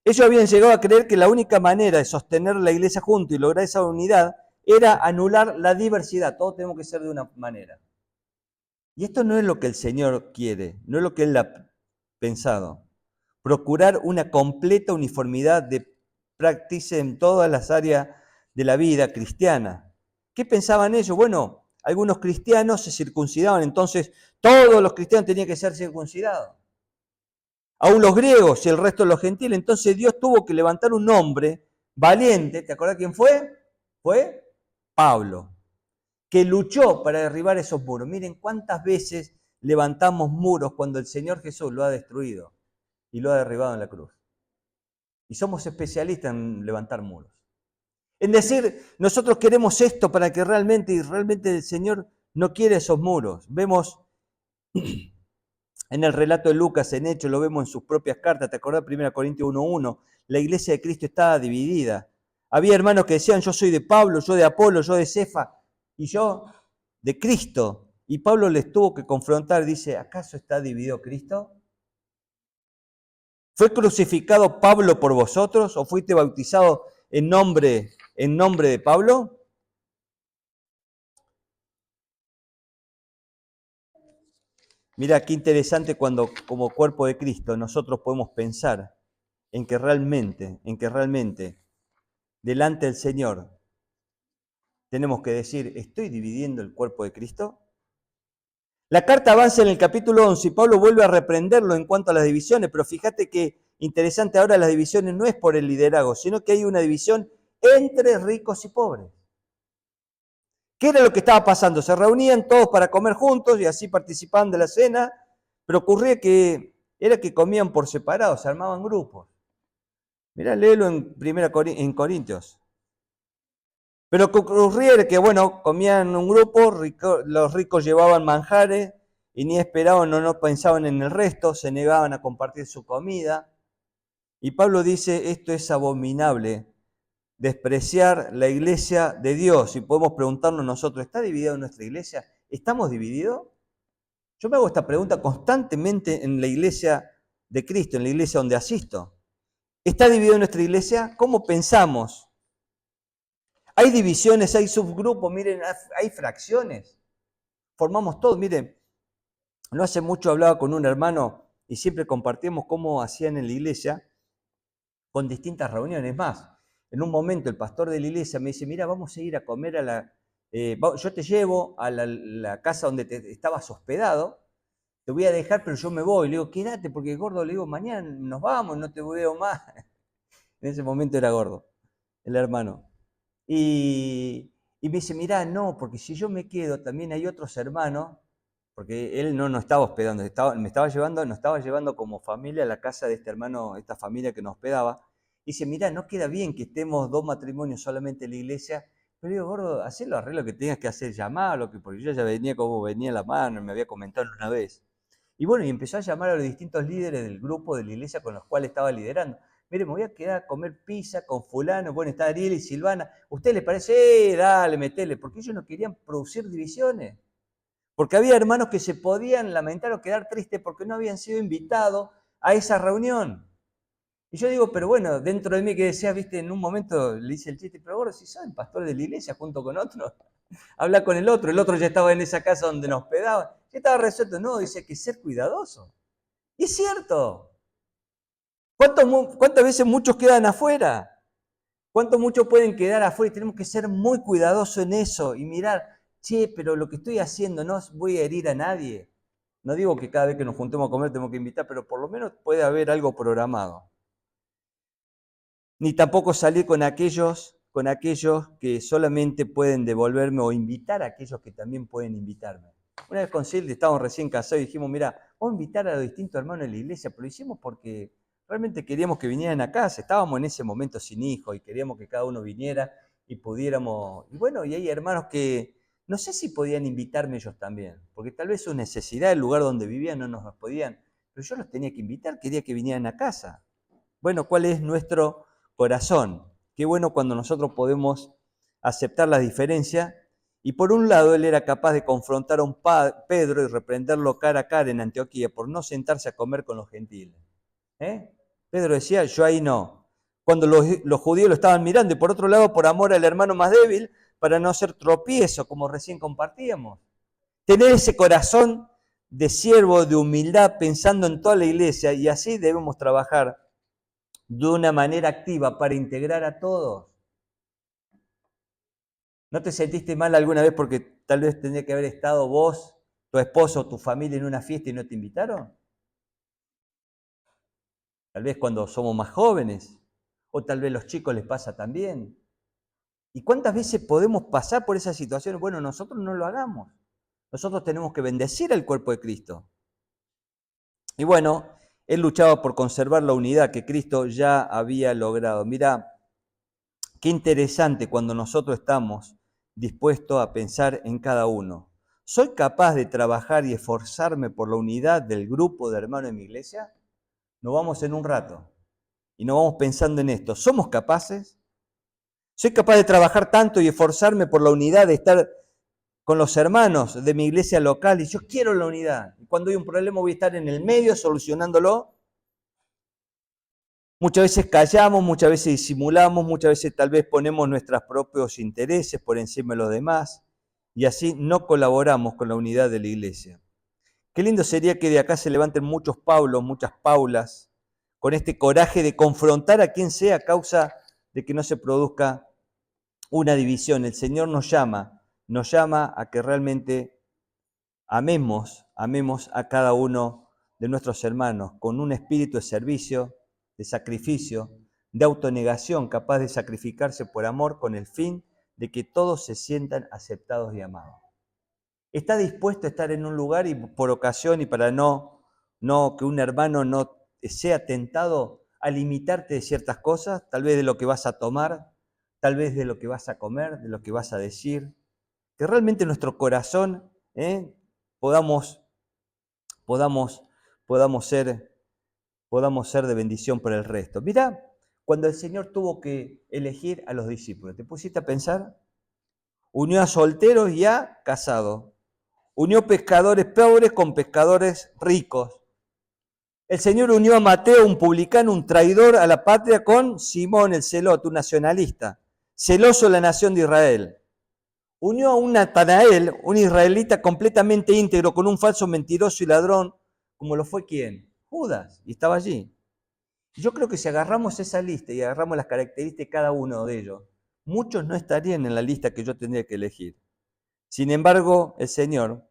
Ellos habían llegado a creer que la única manera de sostener la iglesia junto y lograr esa unidad era anular la diversidad. Todos tenemos que ser de una manera. Y esto no es lo que el Señor quiere, no es lo que Él ha pensado. Procurar una completa uniformidad de práctica en todas las áreas de la vida cristiana. ¿Qué pensaban ellos? Bueno, algunos cristianos se circuncidaban, entonces todos los cristianos tenían que ser circuncidados. Aún los griegos y el resto de los gentiles. Entonces Dios tuvo que levantar un hombre valiente. ¿Te acuerdas quién fue? Fue Pablo, que luchó para derribar esos muros. Miren cuántas veces levantamos muros cuando el Señor Jesús lo ha destruido y lo ha derribado en la cruz. Y somos especialistas en levantar muros. En decir, nosotros queremos esto para que realmente, y realmente el Señor no quiere esos muros. Vemos en el relato de Lucas, en Hechos, lo vemos en sus propias cartas. ¿Te acordás? 1 Corintios 1:1. La iglesia de Cristo estaba dividida. Había hermanos que decían, yo soy de Pablo, yo de Apolo, yo de Cefa, y yo de Cristo. Y Pablo les tuvo que confrontar, dice, ¿acaso está dividido Cristo? ¿Fue crucificado Pablo por vosotros o fuiste bautizado en nombre de Pablo? Mira qué interesante cuando como cuerpo de Cristo nosotros podemos pensar en que realmente, delante del Señor tenemos que decir, ¿estoy dividiendo el cuerpo de Cristo? La carta avanza en el capítulo 11 y Pablo vuelve a reprenderlo en cuanto a las divisiones, pero fíjate que interesante ahora las divisiones no es por el liderazgo, sino que hay una división entre ricos y pobres. ¿Qué era lo que estaba pasando? Se reunían todos para comer juntos y así participaban de la cena, pero ocurría que era que comían por separado, se armaban grupos. Mirá, léelo en Corintios. Pero que ocurría era que, bueno, comían un grupo, los ricos llevaban manjares y ni esperaban o no pensaban en el resto, se negaban a compartir su comida. Y Pablo dice, esto es abominable, despreciar la iglesia de Dios. Y podemos preguntarnos nosotros, ¿está dividida nuestra iglesia? ¿Estamos divididos? Yo me hago esta pregunta constantemente en la iglesia de Cristo, en la iglesia donde asisto. ¿Está dividida nuestra iglesia? ¿Cómo pensamos? Hay divisiones, hay subgrupos, miren, hay fracciones. Formamos todos. Miren, no hace mucho hablaba con un hermano y siempre compartíamos cómo hacían en la iglesia con distintas reuniones. Más, en un momento el pastor de la iglesia me dice, mira, vamos a ir a comer a yo te llevo a la casa donde te estabas hospedado, te voy a dejar, pero yo me voy. Le digo, quédate, porque gordo, le digo, mañana nos vamos, no te veo más. En ese momento era gordo, el hermano. Y me dice, mirá, no, porque si yo me quedo, también hay otros hermanos porque él no nos estaba hospedando, nos estaba llevando como familia a la casa de este hermano, esta familia que nos hospedaba. Y dice, mirá, no queda bien que estemos 2 matrimonios solamente en la iglesia. Pero digo, gordo, hacé los arreglos que tengas que hacer, llamarlo, porque yo ya venía como venía la mano, me había comentado una vez. Y bueno, y empezó a llamar a los distintos líderes del grupo de la iglesia con los cuales estaba liderando. Mire, me voy a quedar a comer pizza con fulano, bueno, está Ariel y Silvana. ¿Usted les parece? Dale, metele, porque ellos no querían producir divisiones. Porque había hermanos que se podían lamentar o quedar tristes porque no habían sido invitados a esa reunión. Y yo digo, pero bueno, dentro de mí que decías, viste, en un momento le hice el chiste, pero ahora si sos el pastor de la iglesia junto con otro, habla con el otro ya estaba en esa casa donde nos hospedaban, ya estaba resuelto, no, dice hay que ser cuidadoso. Y es cierto, ¿cuántas veces muchos quedan afuera? ¿Cuántos muchos pueden quedar afuera? Y tenemos que ser muy cuidadosos en eso y mirar, che, pero lo que estoy haciendo no voy a herir a nadie. No digo que cada vez que nos juntemos a comer tenemos que invitar, pero por lo menos puede haber algo programado. Ni tampoco salir con aquellos que solamente pueden devolverme o invitar a aquellos que también pueden invitarme. Una vez con Silvia estábamos recién casados y dijimos, mira, vamos a invitar a los distintos hermanos de la iglesia, pero lo hicimos porque realmente queríamos que vinieran a casa. Estábamos en ese momento sin hijos y queríamos que cada uno viniera y pudiéramos. Y bueno, y hay hermanos que no sé si podían invitarme ellos también, porque tal vez su necesidad, el lugar donde vivían, no nos podían, pero yo los tenía que invitar, quería que vinieran a casa. Bueno, ¿cuál es nuestro corazón? Qué bueno cuando nosotros podemos aceptar las diferencias. Y por un lado, él era capaz de confrontar a un Pedro y reprenderlo cara a cara en Antioquía por no sentarse a comer con los gentiles. Pedro decía, yo ahí no. Cuando los judíos lo estaban mirando, y por otro lado, por amor al hermano más débil, para no hacer tropiezo, como recién compartíamos. Tener ese corazón de siervo, de humildad, pensando en toda la iglesia, y así debemos trabajar de una manera activa para integrar a todos. ¿No te sentiste mal alguna vez porque tal vez tendría que haber estado vos, tu esposo, tu familia en una fiesta y no te invitaron? Tal vez cuando somos más jóvenes, o tal vez a los chicos les pasa también. ¿Y cuántas veces podemos pasar por esas situaciones? Bueno, nosotros no lo hagamos. Nosotros tenemos que bendecir al cuerpo de Cristo. Y bueno, él luchaba por conservar la unidad que Cristo ya había logrado. Mira, qué interesante cuando nosotros estamos dispuestos a pensar en cada uno. ¿Soy capaz de trabajar y esforzarme por la unidad del grupo de hermanos de mi iglesia? Nos vamos en un rato y nos vamos pensando en esto. ¿Somos capaces? ¿Soy capaz de trabajar tanto y esforzarme por la unidad, de estar con los hermanos de mi iglesia local? Y yo quiero la unidad. Y cuando hay un problema voy a estar en el medio solucionándolo. Muchas veces callamos, muchas veces disimulamos, muchas veces tal vez ponemos nuestros propios intereses por encima de los demás y así no colaboramos con la unidad de la iglesia. Qué lindo sería que de acá se levanten muchos Paulos, muchas Paulas, con este coraje de confrontar a quien sea a causa de que no se produzca una división. El Señor nos llama a que realmente amemos a cada uno de nuestros hermanos con un espíritu de servicio, de sacrificio, de autonegación, capaz de sacrificarse por amor con el fin de que todos se sientan aceptados y amados. ¿Está dispuesto a estar en un lugar y por ocasión y para no que un hermano no sea tentado a limitarte de ciertas cosas, tal vez de lo que vas a tomar, tal vez de lo que vas a comer, de lo que vas a decir? Que realmente nuestro corazón podamos ser de bendición para el resto. Mirá, cuando el Señor tuvo que elegir a los discípulos, ¿te pusiste a pensar? Unió a solteros y a casados. Unió pescadores pobres con pescadores ricos. El Señor unió a Mateo, un publicano, un traidor a la patria, con Simón el celote, un nacionalista, celoso de la nación de Israel. Unió a un Natanael, un israelita completamente íntegro, con un falso mentiroso y ladrón, como lo fue ¿quién? Judas, y estaba allí. Yo creo que si agarramos esa lista y agarramos las características de cada uno de ellos, muchos no estarían en la lista que yo tendría que elegir. Sin embargo, el Señor,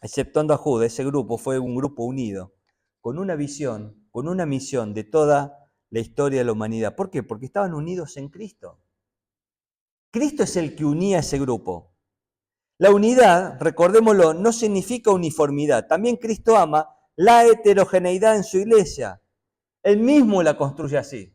exceptuando a Judas, ese grupo fue un grupo unido, con una visión, con una misión de toda la historia de la humanidad. ¿Por qué? Porque estaban unidos en Cristo. Cristo es el que unía a ese grupo. La unidad, recordémoslo, no significa uniformidad. También Cristo ama la heterogeneidad en su iglesia. Él mismo la construye así.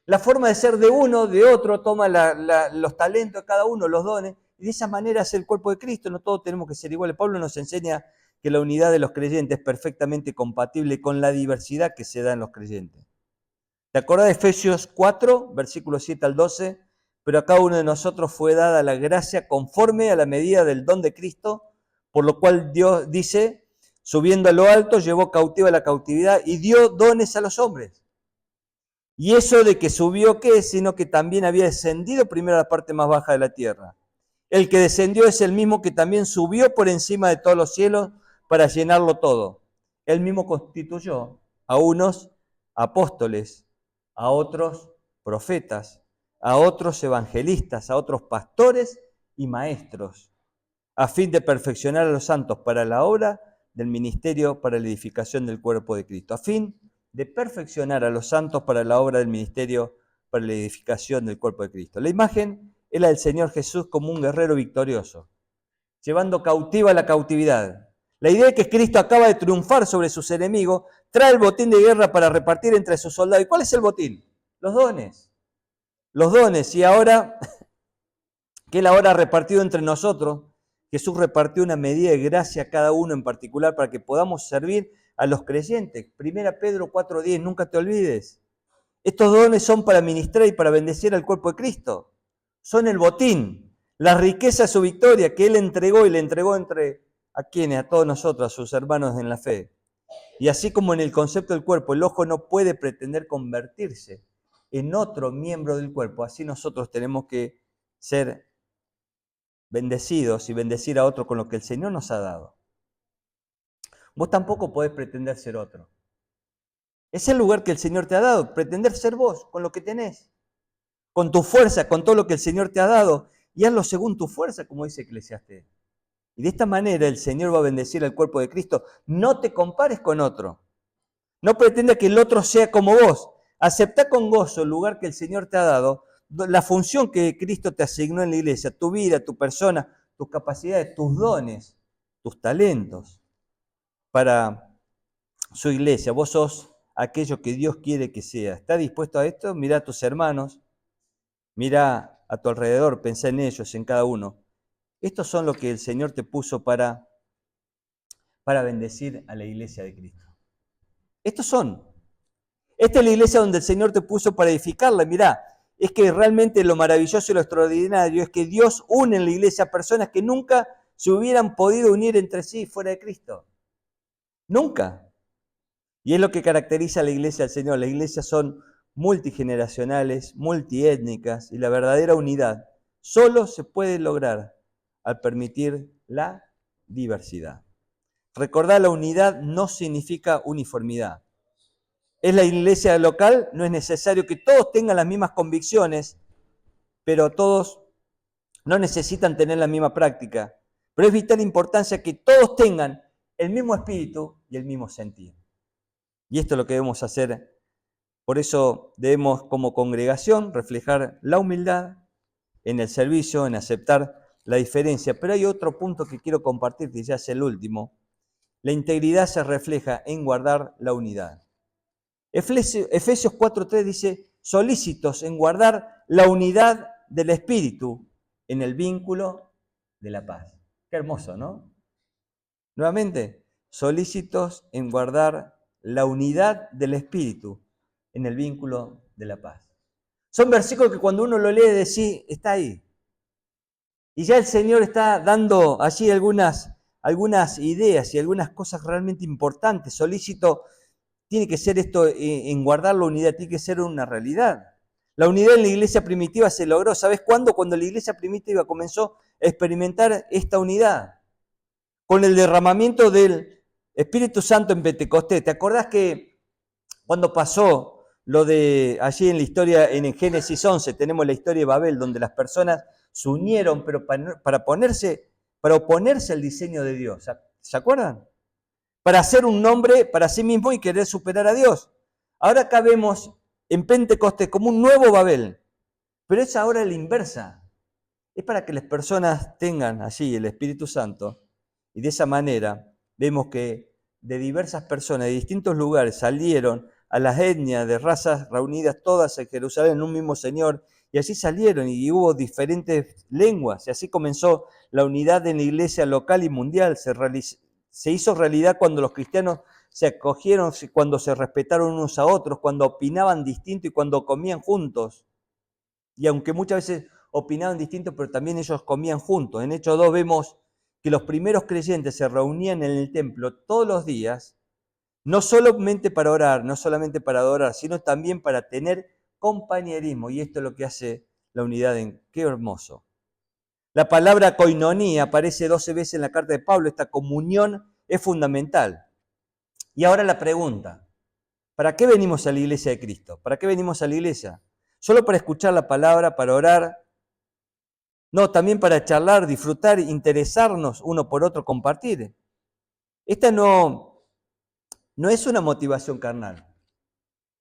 La forma de ser de uno, de otro, toma los talentos de cada uno, los dones, y de esa manera es el cuerpo de Cristo. No todos tenemos que ser iguales. Pablo nos enseña que la unidad de los creyentes es perfectamente compatible con la diversidad que se da en los creyentes. ¿Te acuerdas de Efesios 4, versículos 7 al 12? Pero a cada uno de nosotros fue dada la gracia conforme a la medida del don de Cristo, por lo cual Dios dice, subiendo a lo alto, llevó cautiva la cautividad y dio dones a los hombres. Y eso de que subió, ¿qué es? Sino que también había descendido primero a la parte más baja de la tierra. El que descendió es el mismo que también subió por encima de todos los cielos para llenarlo todo. Él mismo constituyó a unos apóstoles, a otros profetas, a otros evangelistas, a otros pastores y maestros, a fin de perfeccionar a los santos para la obra del ministerio, para la edificación del cuerpo de Cristo, a fin de perfeccionar a los santos para la obra del ministerio, para la edificación del cuerpo de Cristo. La imagen es la del Señor Jesús como un guerrero victorioso, llevando cautiva la cautividad. La idea es que Cristo acaba de triunfar sobre sus enemigos, trae el botín de guerra para repartir entre sus soldados. ¿Y cuál es el botín? Los dones. Los dones. Y ahora, que Él ahora ha repartido entre nosotros, Jesús repartió una medida de gracia a cada uno en particular para que podamos servir a los creyentes. 1 Pedro 4:10, nunca te olvides. Estos dones son para ministrar y para bendecir al cuerpo de Cristo. Son el botín, la riqueza de su victoria que Él entregó y le entregó entre a quienes, a todos nosotros, a sus hermanos en la fe. Y así como en el concepto del cuerpo, el ojo no puede pretender convertirse en otro miembro del cuerpo, así nosotros tenemos que ser bendecidos y bendecir a otro con lo que el Señor nos ha dado. Vos tampoco podés pretender ser otro. Es el lugar que el Señor te ha dado, pretender ser vos con lo que tenés, con tu fuerza, con todo lo que el Señor te ha dado, y hazlo según tu fuerza, como dice Eclesiastés. Y de esta manera el Señor va a bendecir al cuerpo de Cristo. No te compares con otro. No pretendas que el otro sea como vos. Aceptá con gozo el lugar que el Señor te ha dado, la función que Cristo te asignó en la iglesia, tu vida, tu persona, tus capacidades, tus dones, tus talentos para su iglesia. Vos sos aquello que Dios quiere que sea. ¿Estás dispuesto a esto? Mirá a tus hermanos, mirá a tu alrededor, pensá en ellos, en cada uno. Estos son lo que el Señor te puso para bendecir a la iglesia de Cristo. Estos son. Esta es la iglesia donde el Señor te puso para edificarla. Mirá, es que realmente lo maravilloso y lo extraordinario es que Dios une en la iglesia a personas que nunca se hubieran podido unir entre sí fuera de Cristo. Nunca. Y es lo que caracteriza a la iglesia del Señor. Las iglesias son multigeneracionales, multiétnicas, y la verdadera unidad solo se puede lograr al permitir la diversidad. Recordar, la unidad no significa uniformidad. Es la iglesia local, no es necesario que todos tengan las mismas convicciones, pero todos no necesitan tener la misma práctica. Pero es vital importancia que todos tengan el mismo espíritu y el mismo sentir. Y esto es lo que debemos hacer. Por eso debemos, como congregación, reflejar la humildad en el servicio, en aceptar la diferencia. Pero hay otro punto que quiero compartir, que ya es el último. La integridad se refleja en guardar la unidad. Efesios 4:3 dice, solícitos en guardar la unidad del Espíritu en el vínculo de la paz. Qué hermoso, ¿no? Nuevamente, solícitos en guardar la unidad del Espíritu en el vínculo de la paz. Son versículos que cuando uno lo lee decís, está ahí. Y ya el Señor está dando allí algunas ideas y algunas cosas realmente importantes. Solícito tiene que ser esto, en guardar la unidad, tiene que ser una realidad. La unidad en la iglesia primitiva se logró. ¿Sabes cuándo? Cuando la iglesia primitiva comenzó a experimentar esta unidad. Con el derramamiento del Espíritu Santo en Pentecostés. ¿Te acordás que cuando pasó lo de allí en la historia, en Génesis 11, tenemos la historia de Babel, donde las personas se unieron, pero para oponerse al diseño de Dios? ¿Se acuerdan? Para hacer un nombre para sí mismo y querer superar a Dios. Ahora acá vemos en Pentecostés como un nuevo Babel, pero es ahora la inversa. Es para que las personas tengan allí el Espíritu Santo y de esa manera vemos que de diversas personas de distintos lugares salieron a las etnias de razas reunidas todas en Jerusalén en un mismo Señor y así salieron y hubo diferentes lenguas y así comenzó la unidad en la iglesia local y mundial. Se hizo realidad cuando los cristianos se acogieron, cuando se respetaron unos a otros, cuando opinaban distinto y cuando comían juntos. Y aunque muchas veces opinaban distinto, pero también ellos comían juntos. En Hechos 2 vemos que los primeros creyentes se reunían en el templo todos los días, no solamente para orar, no solamente para adorar, sino también para tener compañerismo. Y esto es lo que hace la unidad en qué hermoso. La palabra koinonía aparece 12 veces en la carta de Pablo. Esta comunión es fundamental. Y ahora la pregunta, ¿para qué venimos a la iglesia de Cristo? ¿Para qué venimos a la iglesia? ¿Solo para escuchar la palabra, para orar? No, también para charlar, disfrutar, interesarnos uno por otro, compartir. Esta no es una motivación carnal.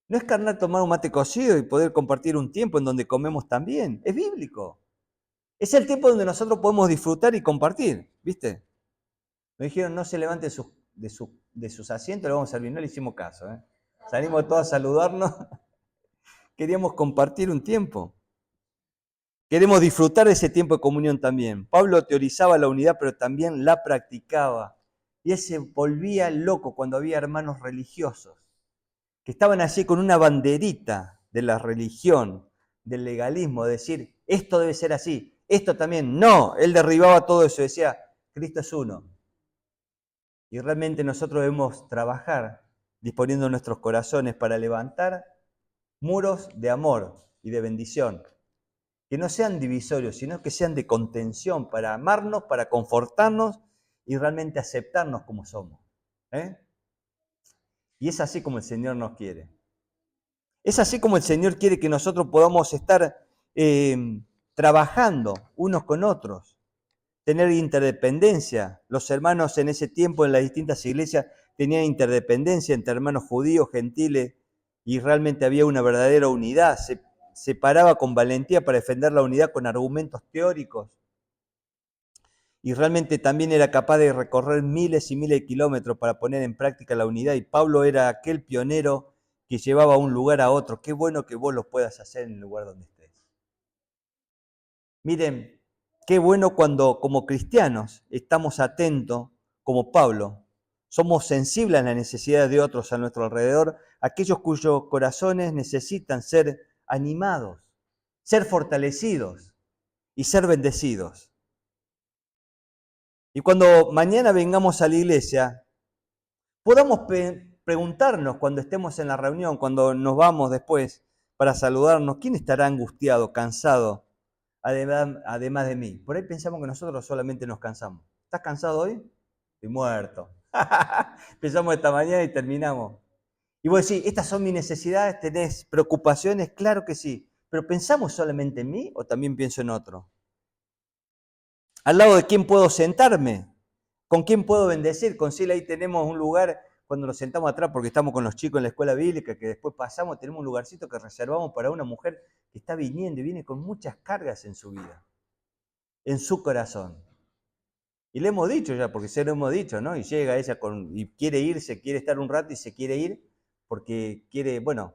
No es carnal tomar un mate cocido y poder compartir un tiempo en donde comemos también. Es bíblico. Es el tiempo donde nosotros podemos disfrutar y compartir, ¿viste? Nos dijeron no se levante de sus asientos, le vamos a servir. No le hicimos caso, ¿eh? Salimos todos a saludarnos. Queríamos compartir un tiempo. Queremos disfrutar de ese tiempo de comunión también. Pablo teorizaba la unidad, pero también la practicaba. Y él se volvía loco cuando había hermanos religiosos que estaban allí con una banderita de la religión, del legalismo, de decir, esto debe ser así, esto también. No, él derribaba todo eso, decía, Cristo es uno. Y realmente nosotros debemos trabajar disponiendo nuestros corazones para levantar muros de amor y de bendición, que no sean divisorios, sino que sean de contención, para amarnos, para confortarnos y realmente aceptarnos como somos. ¿Eh? Y es así como el Señor nos quiere. Es así como el Señor quiere que nosotros podamos estar trabajando unos con otros, tener interdependencia. Los hermanos en ese tiempo en las distintas iglesias tenían interdependencia entre hermanos judíos, gentiles, y realmente había una verdadera unidad. Se paraba con valentía para defender la unidad con argumentos teóricos. Y realmente también era capaz de recorrer miles y miles de kilómetros para poner en práctica la unidad. Y Pablo era aquel pionero que llevaba un lugar a otro. Qué bueno que vos lo puedas hacer en el lugar donde estés. Miren, qué bueno cuando como cristianos estamos atentos, como Pablo, somos sensibles a las necesidades de otros a nuestro alrededor, aquellos cuyos corazones necesitan ser animados, ser fortalecidos y ser bendecidos. Y cuando mañana vengamos a la iglesia, podamos preguntarnos cuando estemos en la reunión, cuando nos vamos después para saludarnos, ¿quién estará angustiado, cansado, además de mí? Por ahí pensamos que nosotros solamente nos cansamos. ¿Estás cansado hoy? Estoy muerto. Empezamos esta mañana y terminamos. Y vos decís, ¿estas son mis necesidades? ¿Tenés preocupaciones? Claro que sí. Pero ¿pensamos solamente en mí o también pienso en otro? ¿Al lado de quién puedo sentarme? ¿Con quién puedo bendecir? Con Sila ahí tenemos un lugar, cuando nos sentamos atrás, porque estamos con los chicos en la escuela bíblica, que después pasamos, tenemos un lugarcito que reservamos para una mujer que está viniendo y viene con muchas cargas en su vida, en su corazón. Y le hemos dicho ya, porque se lo hemos dicho, ¿no? Y llega ella y quiere irse, quiere estar un rato y se quiere ir, porque quiere, bueno,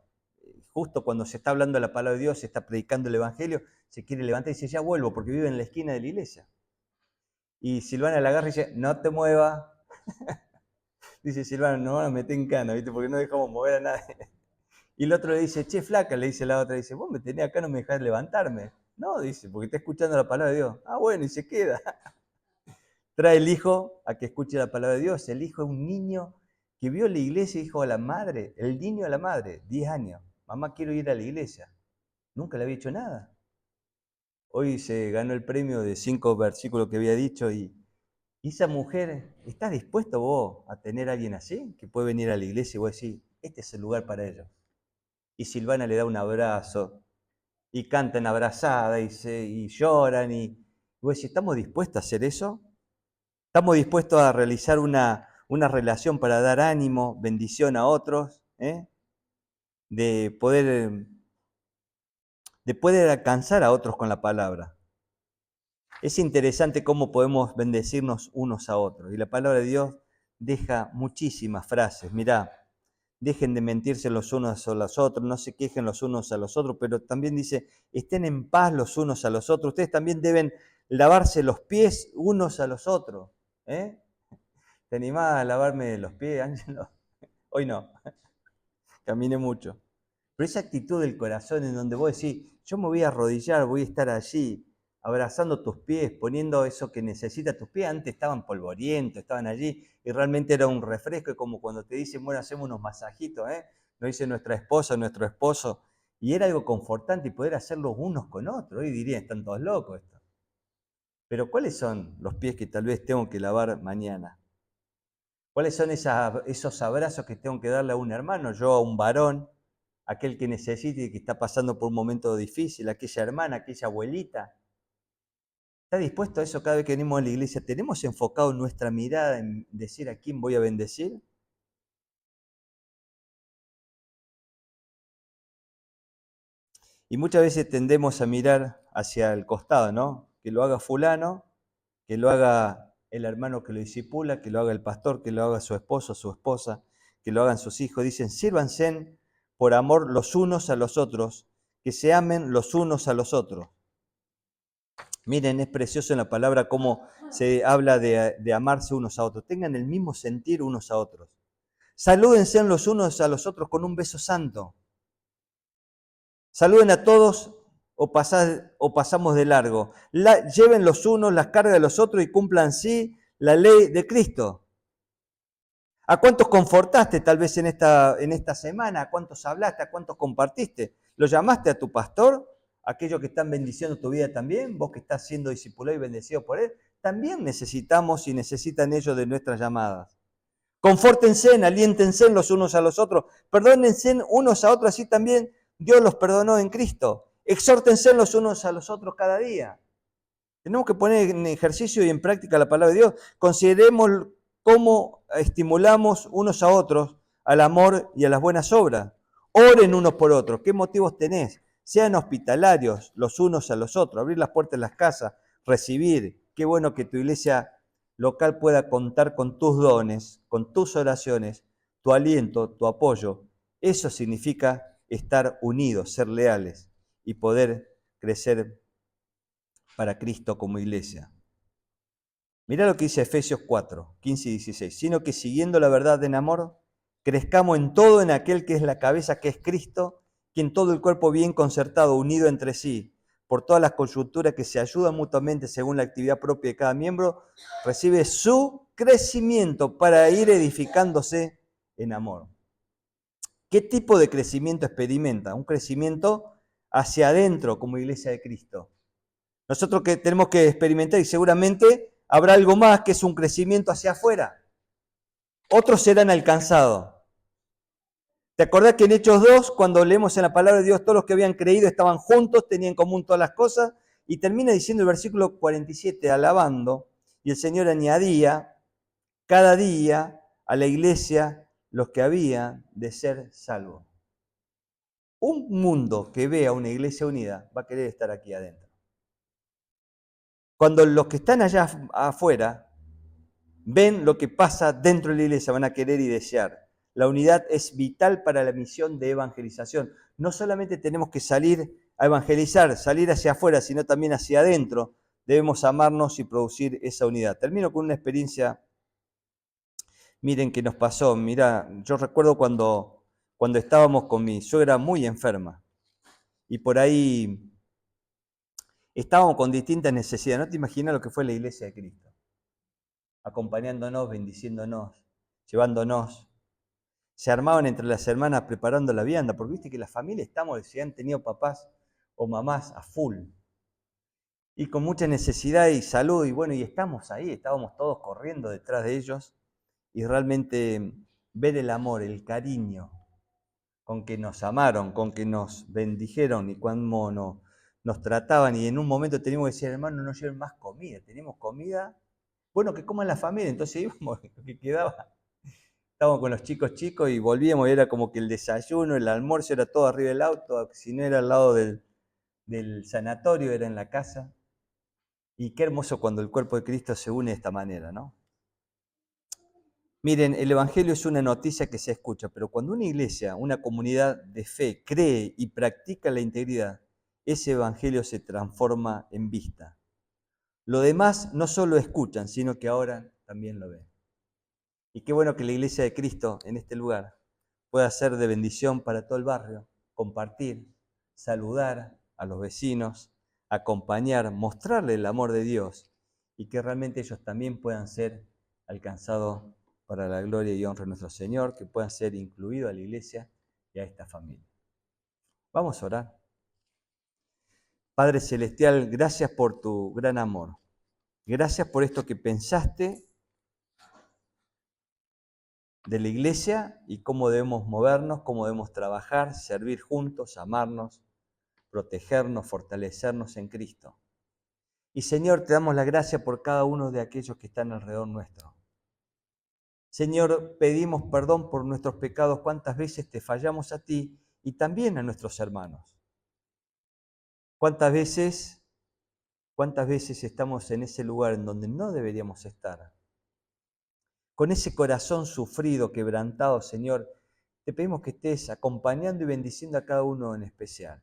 justo cuando se está hablando la palabra de Dios, se está predicando el Evangelio, se quiere levantar y dice, ya vuelvo, porque vive en la esquina de la iglesia. Y Silvana la agarra y dice, no te muevas. Dice Silvana, no van a meter en cana, ¿viste? Porque no dejamos mover a nadie. Y el otro le dice, che, flaca, le dice la otra, dice, vos me tenés acá, no me dejás levantarme. No, dice, porque está escuchando la palabra de Dios. Ah, bueno, y se queda. Trae el hijo a que escuche la palabra de Dios. El hijo es un niño que vio la iglesia y dijo a la madre, el niño a la madre, 10 años, mamá, quiero ir a la iglesia. Nunca le había hecho nada. Hoy se ganó el premio de 5 versículos que había dicho y esa mujer, ¿estás dispuesto vos a tener a alguien así? Que puede venir a la iglesia y vos decís, este es el lugar para ellos. Y Silvana le da un abrazo, y cantan abrazada, y lloran, y vos decís, ¿estamos dispuestos a hacer eso? ¿Estamos dispuestos a realizar una relación para dar ánimo, bendición a otros? ¿Eh? De poder alcanzar a otros con la palabra. Es interesante cómo podemos bendecirnos unos a otros. Y la palabra de Dios deja muchísimas frases. Mirá, dejen de mentirse los unos a los otros, no se quejen los unos a los otros, pero también dice, estén en paz los unos a los otros. Ustedes también deben lavarse los pies unos a los otros. ¿Eh? ¿Te animás a lavarme los pies, Ángelo? Hoy no, caminé mucho. Pero esa actitud del corazón en donde vos decís, yo me voy a arrodillar, voy a estar allí, abrazando tus pies, poniendo eso que necesita tus pies. Antes estaban polvorientos, estaban allí, y realmente era un refresco, como cuando te dicen, bueno, hacemos unos masajitos, ¿eh? Nos dice nuestra esposa, nuestro esposo, y era algo confortante y poder hacerlo unos con otros. Hoy dirían, están todos locos esto. Pero ¿cuáles son los pies que tal vez tengo que lavar mañana? ¿Cuáles son esos abrazos que tengo que darle a un hermano, yo a un varón, aquel que necesite y que está pasando por un momento difícil, aquella hermana, aquella abuelita? ¿Está dispuesto a eso cada vez que venimos a la iglesia? ¿Tenemos enfocado nuestra mirada en decir a quién voy a bendecir? Y muchas veces tendemos a mirar hacia el costado, ¿no? Que lo haga fulano, que lo haga el hermano que lo disipula, que lo haga el pastor, que lo haga su esposo, su esposa, que lo hagan sus hijos. Dicen, sírvanse por amor los unos a los otros, que se amen los unos a los otros. Miren, es precioso en la palabra cómo se habla de amarse unos a otros. Tengan el mismo sentir unos a otros. Salúdense los unos a los otros con un beso santo. Saluden a todos o pasamos de largo. Lleven los unos las cargas de los otros y cumplan sí la ley de Cristo. ¿A cuántos confortaste tal vez en esta semana? ¿A cuántos hablaste? ¿A cuántos compartiste? ¿Lo llamaste a tu pastor? ¿Aquellos que están bendiciendo tu vida también? ¿Vos que estás siendo discipulado y bendecido por él? También necesitamos y necesitan ellos de nuestras llamadas. Confórtense, aliéntense los unos a los otros, perdónense unos a otros, así también Dios los perdonó en Cristo. Exhórtense los unos a los otros cada día. Tenemos que poner en ejercicio y en práctica la palabra de Dios. Consideremos cómo estimulamos unos a otros al amor y a las buenas obras. Oren unos por otros. ¿Qué motivos tenés? Sean hospitalarios los unos a los otros. Abrir las puertas de las casas, recibir. Qué bueno que tu iglesia local pueda contar con tus dones, con tus oraciones, tu aliento, tu apoyo. Eso significa estar unidos, ser leales y poder crecer para Cristo como iglesia. Mirá lo que dice Efesios 4, 15 y 16. Sino que siguiendo la verdad en amor, crezcamos en todo en aquel que es la cabeza, que es Cristo, quien todo el cuerpo bien concertado, unido entre sí, por todas las coyunturas que se ayudan mutuamente según la actividad propia de cada miembro, recibe su crecimiento para ir edificándose en amor. ¿Qué tipo de crecimiento experimenta? Un crecimiento hacia adentro como iglesia de Cristo. Nosotros que tenemos que experimentar y seguramente habrá algo más que es un crecimiento hacia afuera. Otros serán alcanzados. ¿Te acordás que en Hechos 2, cuando leemos en la palabra de Dios, todos los que habían creído estaban juntos, tenían en común todas las cosas? Y termina diciendo el versículo 47, alabando, y el Señor añadía cada día a la iglesia los que habían de ser salvos. Un mundo que vea una iglesia unida va a querer estar aquí adentro. Cuando los que están allá afuera ven lo que pasa dentro de la iglesia, van a querer y desear. La unidad es vital para la misión de evangelización. No solamente tenemos que salir a evangelizar, salir hacia afuera, sino también hacia adentro. Debemos amarnos y producir esa unidad. Termino con una experiencia, miren, que nos pasó. Mirá, yo recuerdo cuando estábamos con mi suegra muy enferma y por ahí estábamos con distintas necesidades. No te imaginas lo que fue la iglesia de Cristo, acompañándonos, bendiciéndonos, llevándonos. Se armaban entre las hermanas preparando la vianda, porque viste que las familias estamos, si han tenido papás o mamás a full, y con mucha necesidad y salud, y bueno, y estamos ahí, estábamos todos corriendo detrás de ellos, y realmente ver el amor, el cariño con que nos amaron, con que nos bendijeron y cuando nos trataban, y en un momento teníamos que decir, hermano, no lleven más comida, tenemos comida, bueno, que coman la familia, entonces íbamos, lo que quedaba. Estábamos con los chicos y volvíamos y era como que el desayuno, el almuerzo era todo arriba del auto, si no era al lado del sanatorio, era en la casa. Y qué hermoso cuando el cuerpo de Cristo se une de esta manera, ¿no? Miren, el Evangelio es una noticia que se escucha, pero cuando una iglesia, una comunidad de fe cree y practica la integridad, ese Evangelio se transforma en vista. Lo demás no solo escuchan, sino que ahora también lo ven. Y qué bueno que la iglesia de Cristo en este lugar pueda ser de bendición para todo el barrio, compartir, saludar a los vecinos, acompañar, mostrarle el amor de Dios y que realmente ellos también puedan ser alcanzados para la gloria y honra de nuestro Señor, que puedan ser incluidos a la iglesia y a esta familia. Vamos a orar. Padre Celestial, gracias por tu gran amor. Gracias por esto que pensaste de la iglesia y cómo debemos movernos, cómo debemos trabajar, servir juntos, amarnos, protegernos, fortalecernos en Cristo. Y Señor, te damos la gracia por cada uno de aquellos que están alrededor nuestro. Señor, pedimos perdón por nuestros pecados, cuántas veces te fallamos a ti y también a nuestros hermanos. Cuántas veces estamos en ese lugar en donde no deberíamos estar. Con ese corazón sufrido, quebrantado, Señor, te pedimos que estés acompañando y bendiciendo a cada uno en especial.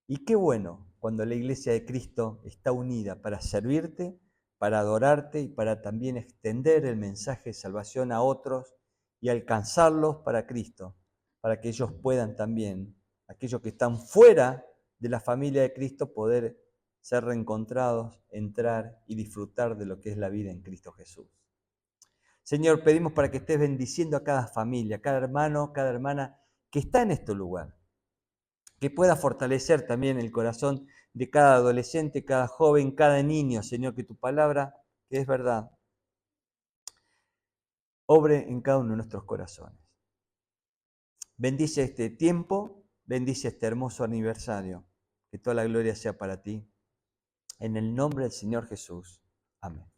Y qué bueno cuando la iglesia de Cristo está unida para servirte, para adorarte y para también extender el mensaje de salvación a otros y alcanzarlos para Cristo, para que ellos puedan también, aquellos que están fuera de la familia de Cristo, poder ser reencontrados, entrar y disfrutar de lo que es la vida en Cristo Jesús. Señor, pedimos para que estés bendiciendo a cada familia, cada hermano, cada hermana que está en este lugar. Que pueda fortalecer también el corazón de cada adolescente, cada joven, cada niño, Señor, que tu palabra, que es verdad, obre en cada uno de nuestros corazones. Bendice este tiempo, bendice este hermoso aniversario, que toda la gloria sea para ti. En el nombre del Señor Jesús. Amén.